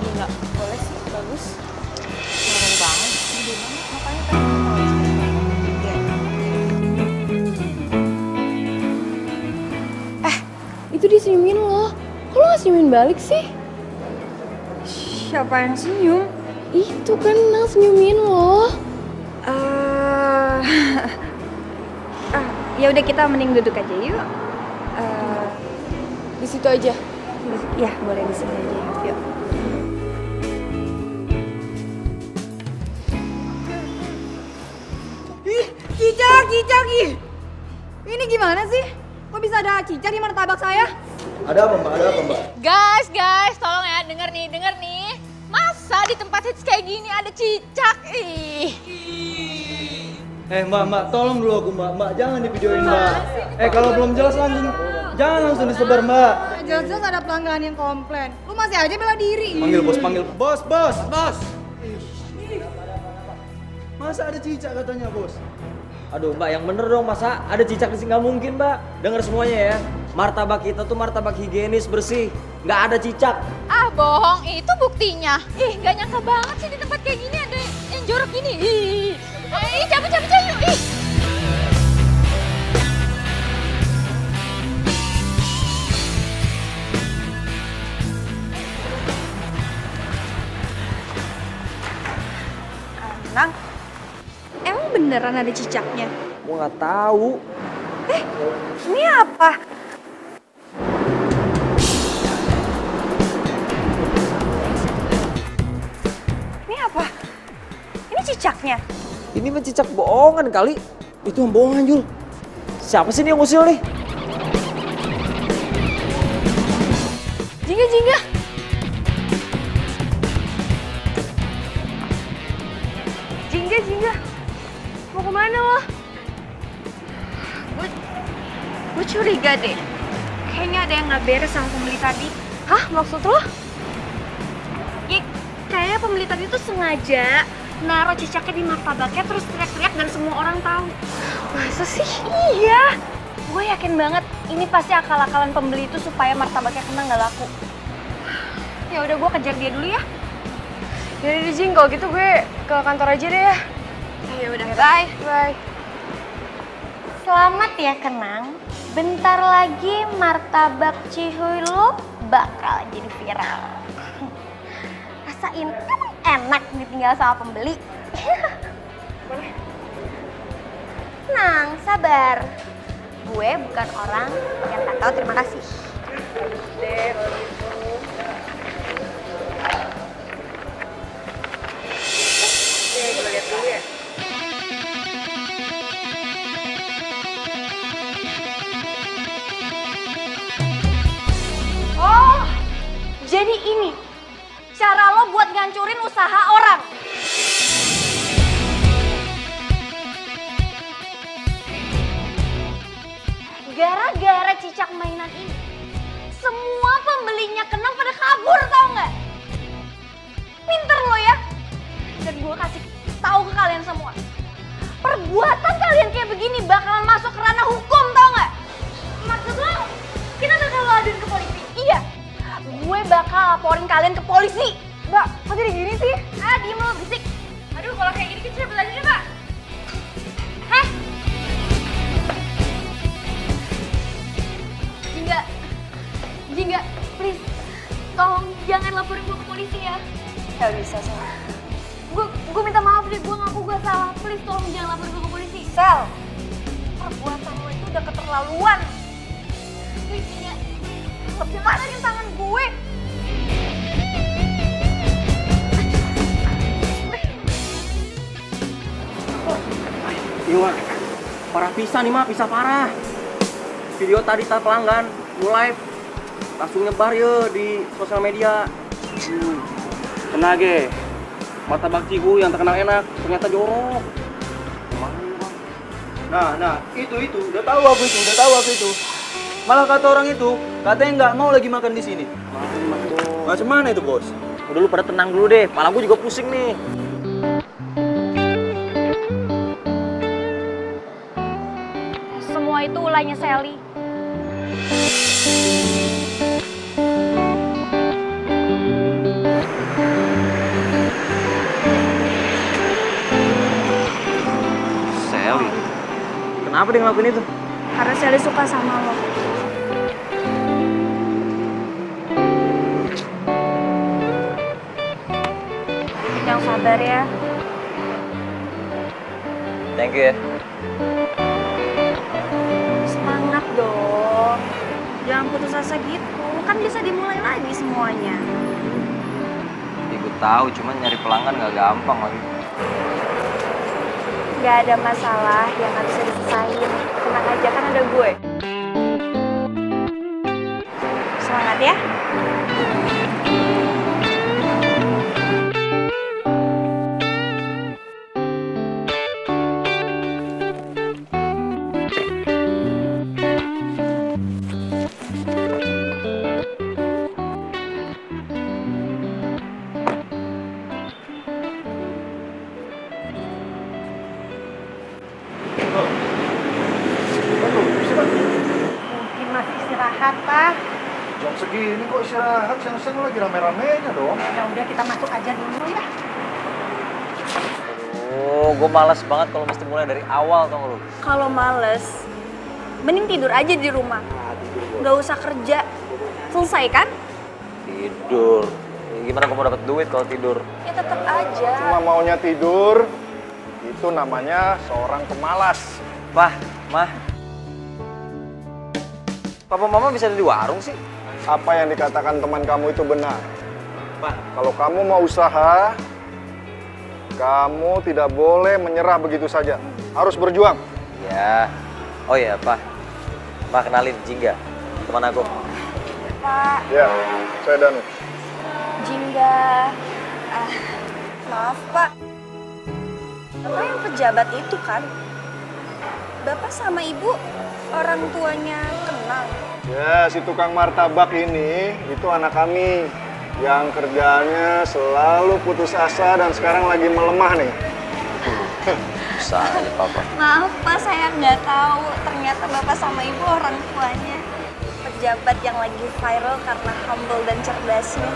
Enggak, boleh sih, bagus. Keren banget. Itu dia senyumin lo. Kok lo gak senyumin balik sih? Siapa yang senyum? Itu kan Nang senyumin lo. Ya udah kita mending duduk aja yuk. Di situ aja. Ya boleh di sini aja. Yuk. Cicak, ih. Ini gimana sih? Kok bisa ada cicak di martabak saya? Ada apa mbak? Guys, tolong ya, denger nih. Masa di tempat hits kayak gini ada cicak? Ih. Mbak, tolong dulu aku mbak, jangan di videoin mbak. Kalau belum jelas jangan langsung disebar mbak. Jelas-jelas ada pelanggan yang komplain. Lu masih aja bela diri. Panggil bos. Masa ada cicak katanya bos? Aduh mbak, yang bener dong, masa ada cicak di sini? Nggak mungkin mbak. Dengar semuanya ya, martabak kita tuh martabak higienis, bersih, nggak ada cicak. Ah, bohong, itu buktinya. Ih, gak nyangka banget sih di tempat kayak gini ada yang jorok gini. Ih, cabut yuk. Ih. Nang, emang beneran ada cicaknya? Gua nggak tahu. Ini apa? Ini apa? Ini cicaknya? Ini mah cicak bohongan kali. Itu yang bohongan, Jul. Siapa sih ini yang ngusil nih? Jingga, Jingga. Jingga, Jingga. Mau kemana lo? Gue curiga deh. Kayaknya ada yang nggak beres sama pembeli tadi. Hah? Maksud lo? Ya, kayaknya pembeli tadi tuh sengaja naruh cicaknya di martabaknya terus teriak-teriak dan semua orang tahu. Masa sih? Iya. Gue yakin banget ini pasti akal-akalan pembeli itu supaya martabaknya kena nggak laku. Ya udah, gue kejar dia dulu ya. Yaudah deh Jing, kalau gitu gue ke kantor aja deh ya. Ya udah, bye. Bye. Selamat ya Kenang. Bentar lagi martabak Cihuy lo bakal jadi viral. Rasain enak ditinggal sama pembeli. Tenang, sabar. Gue bukan orang yang tak tahu terima kasih. Oh, jadi ini cara lo buat ngancurin usaha orang. Gara-gara cicak mainan ini, semua pembelinya Kenang pada kabur, tau nggak? Pinter lo ya. Dan gue kasih tahu ke kalian semua, perbuatan kalian kayak begini bakalan masuk ke ranah hukum, tau nggak? Maksud lo, kita bakal lo aduin ke polisi? Iya, gue bakal laporin kalian ke polisi. Mbak, kok jadi gini sih? Ah, diem lo, berisik. Aduh, kalau kayak gini kita cabut aja deh, Pak. Hah? Jingga, please. Tolong jangan laporin gue ke polisi ya. Gak bisa, Sel. Gue minta maaf deh, gue ngaku gue salah. Please tolong jangan laporin gue ke polisi. Sel! Perbuatan lo itu udah keterlaluan. Please, Jingga. Lepasin tangan gue. Iya, parah pisan nih mah, pisah parah. Video tadi tak pelanggan, mulai langsung nyebar ya di sosial media. Kena ge. Martabak Cihuy yang terkenal enak, ternyata jorok. Nah, itu udah tahu aku itu. Malah kata orang itu, katanya nggak mau lagi makan di sini. Macam mana itu, Bos? Udah lu pada tenang dulu deh, malah gue juga pusing nih. Semua itu ulahnya Sally. Sally, kenapa dia ngelakuin itu? Karena Sally suka sama lo. Yang sabar ya. Thank you ya. Semangat dong. Jangan putus asa gitu. Kan bisa dimulai lagi semuanya. Ya, gue tahu, cuman nyari pelanggan gak gampang lagi. Gak ada masalah yang gak bisa diselesain. Tenang aja, kan ada gue. Semangat ya. Mungkin masih istirahat, Pak. Jam segini kok istirahat, siang-siang lagi rame-ramenya dong. Ya udah kita masuk aja dulu ya. Oh, gue malas banget kalau mesti mulai dari awal, tau gak lu? Kalau males, mending tidur aja di rumah. Gak usah kerja. Selesai kan? Tidur. Ya, gimana gue mau dapet duit kalau tidur? Ya tetap aja. Cuma maunya tidur, itu namanya seorang pemalas. Wah, Mah. Papa Mama bisa ada di warung sih? Apa yang dikatakan teman kamu itu benar. Pak. Kalau kamu mau usaha, kamu tidak boleh menyerah begitu saja. Harus berjuang. Ya. Oh ya, Pak. Pak, kenalin Jingga, teman aku. Pak, Ya, saya Danu. Jingga. Maaf Pak. Bapak yang pejabat itu kan? Bapak sama Ibu orang tuanya kenal. Ya, si tukang martabak ini, itu anak kami. Yang kerjanya selalu putus asa dan sekarang lagi melemah nih. Bisa aja, Papa. Maaf Pak, saya nggak tahu. Ternyata Bapak sama Ibu orang tuanya pejabat yang lagi viral karena humble dan cerdasnya.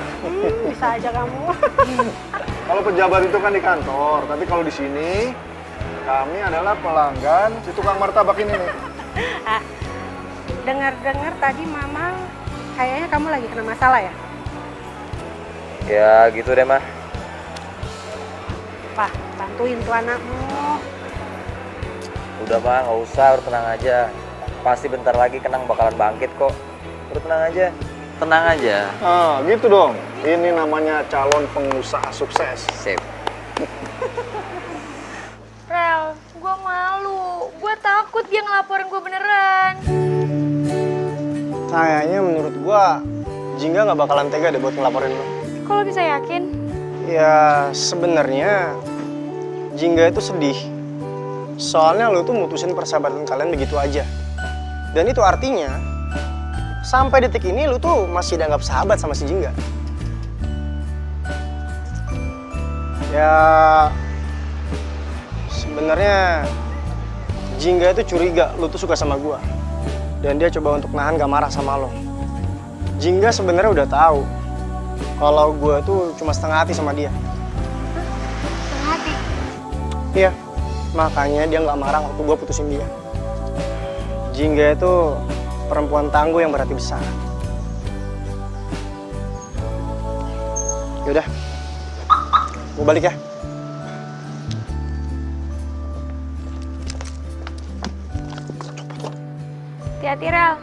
Bisa aja kamu. Kalau pejabat itu kan di kantor, tapi kalau di sini kami adalah pelanggan si tukang martabak ini nih. Dengar-dengar tadi Mama kayaknya kamu lagi kena masalah ya? Ya, gitu deh, Mah. Pak, bantuin tuh anakmu. Udah, Mah, nggak usah, udah tenang aja. Pasti bentar lagi Kenang bakalan bangkit kok. Udah tenang aja. Tenang aja. Ah, gitu dong. Ini namanya calon pengusaha sukses. Sip. Rel, gue malu. Gue takut dia ngelaporin gue beneran. Kayaknya menurut gua Jingga nggak bakalan tega deh buat ngelaporin lo. Kok lo bisa yakin? Ya sebenarnya Jingga itu sedih. Soalnya lo tuh mutusin persahabatan kalian begitu aja. Dan itu artinya sampai detik ini lu tuh masih dianggap sahabat sama si Jingga. Ya sebenarnya Jingga itu curiga lu tuh suka sama gua. Dan dia coba untuk nahan gak marah sama lo. Jingga sebenarnya udah tahu kalau gua tuh cuma setengah hati sama dia. Setengah hati? Iya, makanya dia nggak marah waktu gua putusin dia. Jingga itu perempuan tangguh yang berarti besar. Yaudah, gue balik ya. Hati-hati, Rel.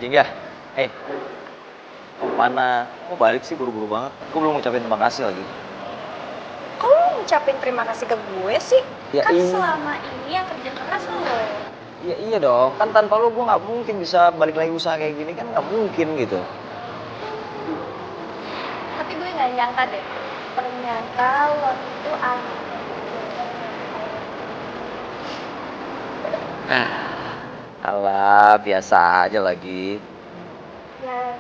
Jingga, mau mana? Mau balik sih buru-buru banget. Gue belum ngucapin terima kasih lagi. Kok lo ngucapin terima kasih ke gue sih? Ya, kan iya. selama ini yang kerja keras lo. Ya iya dong, kan tanpa lo gue nggak mungkin bisa balik lagi usaha kayak gini, kan nggak mungkin gitu. Tapi gue nggak nyangka deh. Ternyata lo itu anak. Alah, biasa aja lagi. Nah,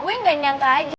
gue nggak nyangka aja.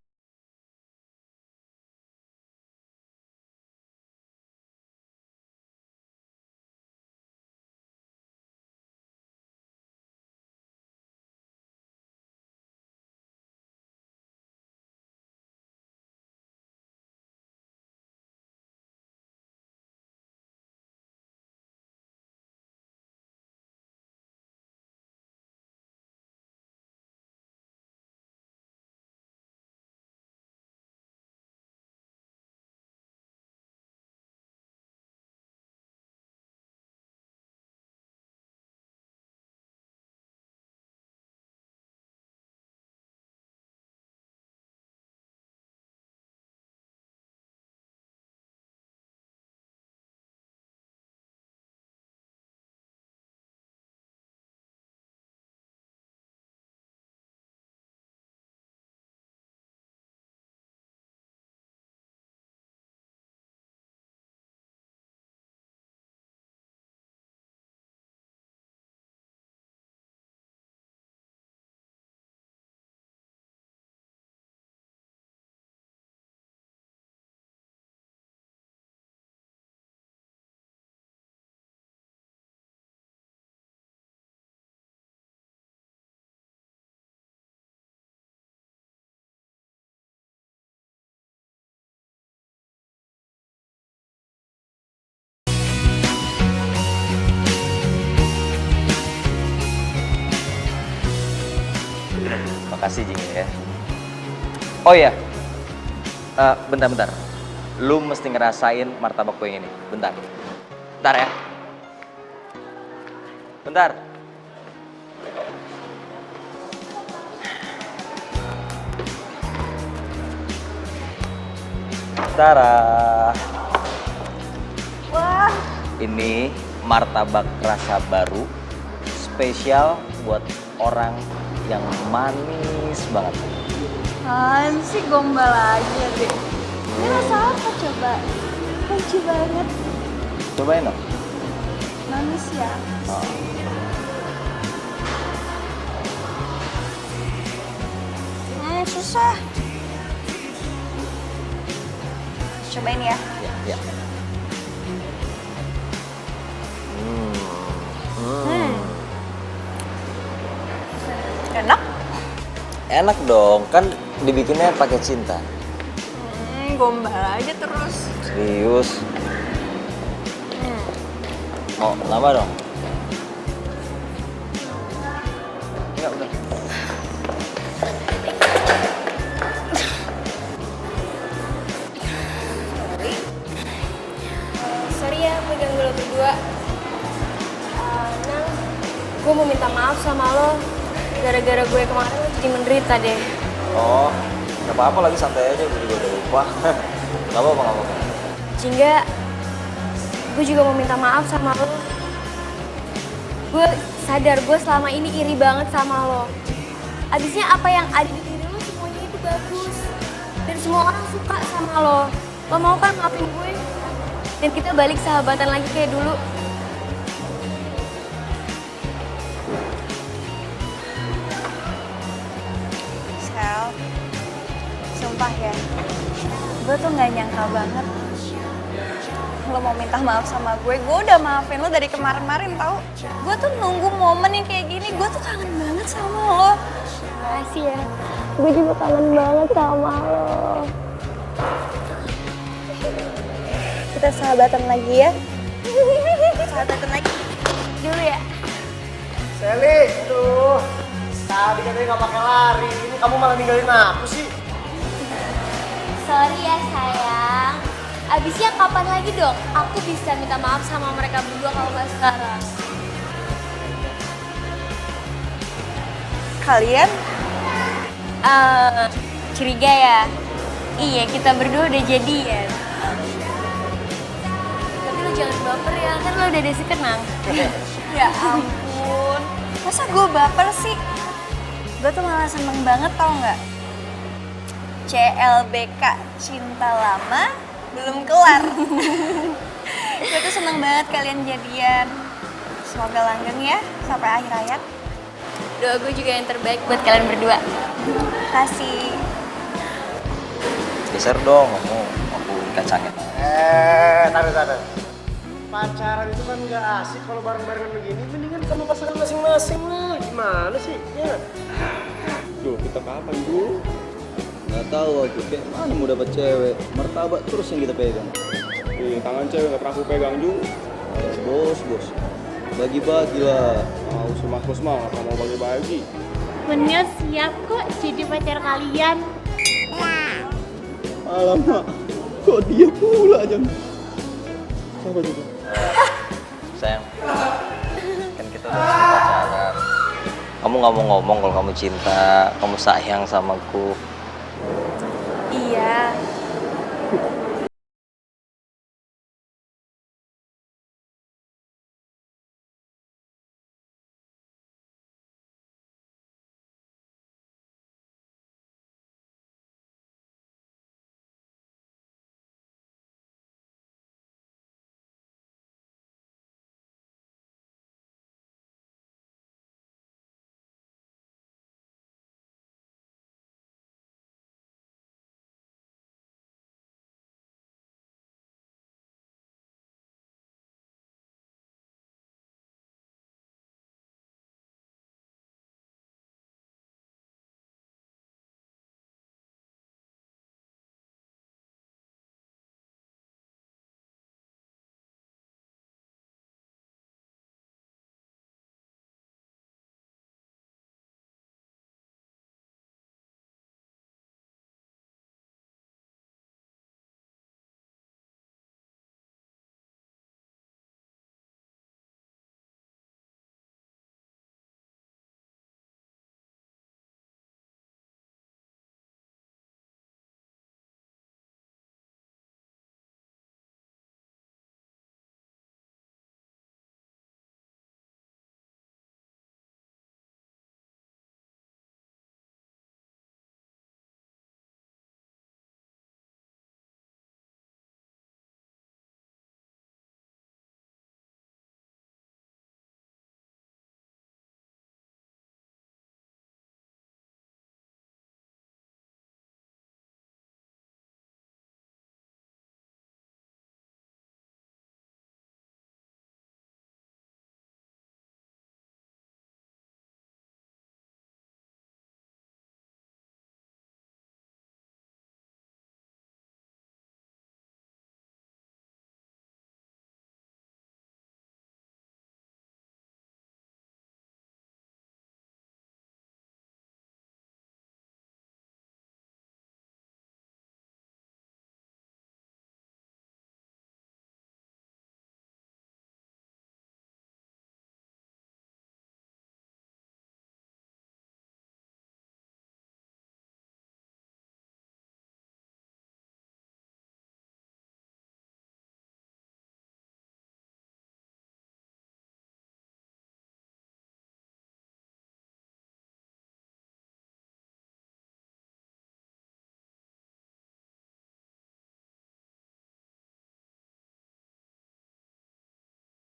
Makasih Jingga ya. Oh iya, bentar. Lu mesti ngerasain martabak gue yang ini. Bentar ya. Bentar. Tara. Wah, Ini martabak rasa baru, spesial buat orang yang manis banget. apaan sih gombal aja deh. Ini rasa apa coba? Lucu banget. Cobain dong. Manis ya. Oh. Susah. Cobain ya. Ya. Enak? Enak dong, kan dibikinnya pakai cinta. Gombal aja terus. Serius. Mau nambah dong? Enggak, udah. Sorry ya, gue ganggu lo berdua. Nang, gue mau minta maaf sama lo. Gara-gara gue kemarin lo jadi menderita deh. Oh, nggak apa-apa lagi, santai aja, gue juga udah lupa. Gak apa-apa. Jingga, gue juga mau minta maaf sama lo. Gue sadar gue selama ini iri banget sama lo. Abisnya apa yang ada di diri lo semuanya itu bagus. Dan semua orang suka sama lo. Lo mau kan maafin gue? Dan kita balik sahabatan lagi kayak dulu. Sel, sumpah ya, gue tuh gak nyangka banget lo mau minta maaf sama gue udah maafin lo dari kemarin-marin tau. Gue tuh nunggu momen yang kayak gini, gue tuh kangen banget sama lo. Makasih ya, gue juga kangen banget sama lo. Kita sahabatan lagi ya. Sahabatan lagi dulu ya. Sally, aduh. Tadi katanya nggak pakai lari, ini kamu malah ninggalin aku sih. Sorry ya sayang. Abisnya kapan lagi dong aku bisa minta maaf sama mereka berdua kalau nggak sekarang? Kalian? Curiga ya? Iya, kita berdua udah jadian. Tapi lo jangan baper ya, kan lo udah desi kenang. Ya ampun, masa gue baper sih? Gue tuh malah seneng banget tau nggak? CLBK, cinta lama belum kelar. Gue tuh seneng banget kalian jadian. Semoga langgeng ya sampai akhir hayat. Doa gue juga yang terbaik buat kalian berdua. Kasih. Geser dong, aku kacangin. Taruh. Pacaran itu kan nggak asik kalau bareng-barengan begini. Mendingan kamu pasangan masing-masing lah. Gimana sih? Ya. Duh, kita kapan, Bu? Nggak tahu aku, kayak mana mau dapat cewek. Martabak terus yang kita pegang. Tangan cewek nggak pernah aku pegang juga. Bos. Bagi-bagi lah. Mau sama bos mah, nggak mau bagi-bagi. Mennya siap kok jadi pacar kalian. Alamak, kok dia pula aja. Siapa juga? Sayang, kan kita udah resmi pacaran. Kamu nggak mau ngomong kalau kamu cinta, kamu sayang sama aku.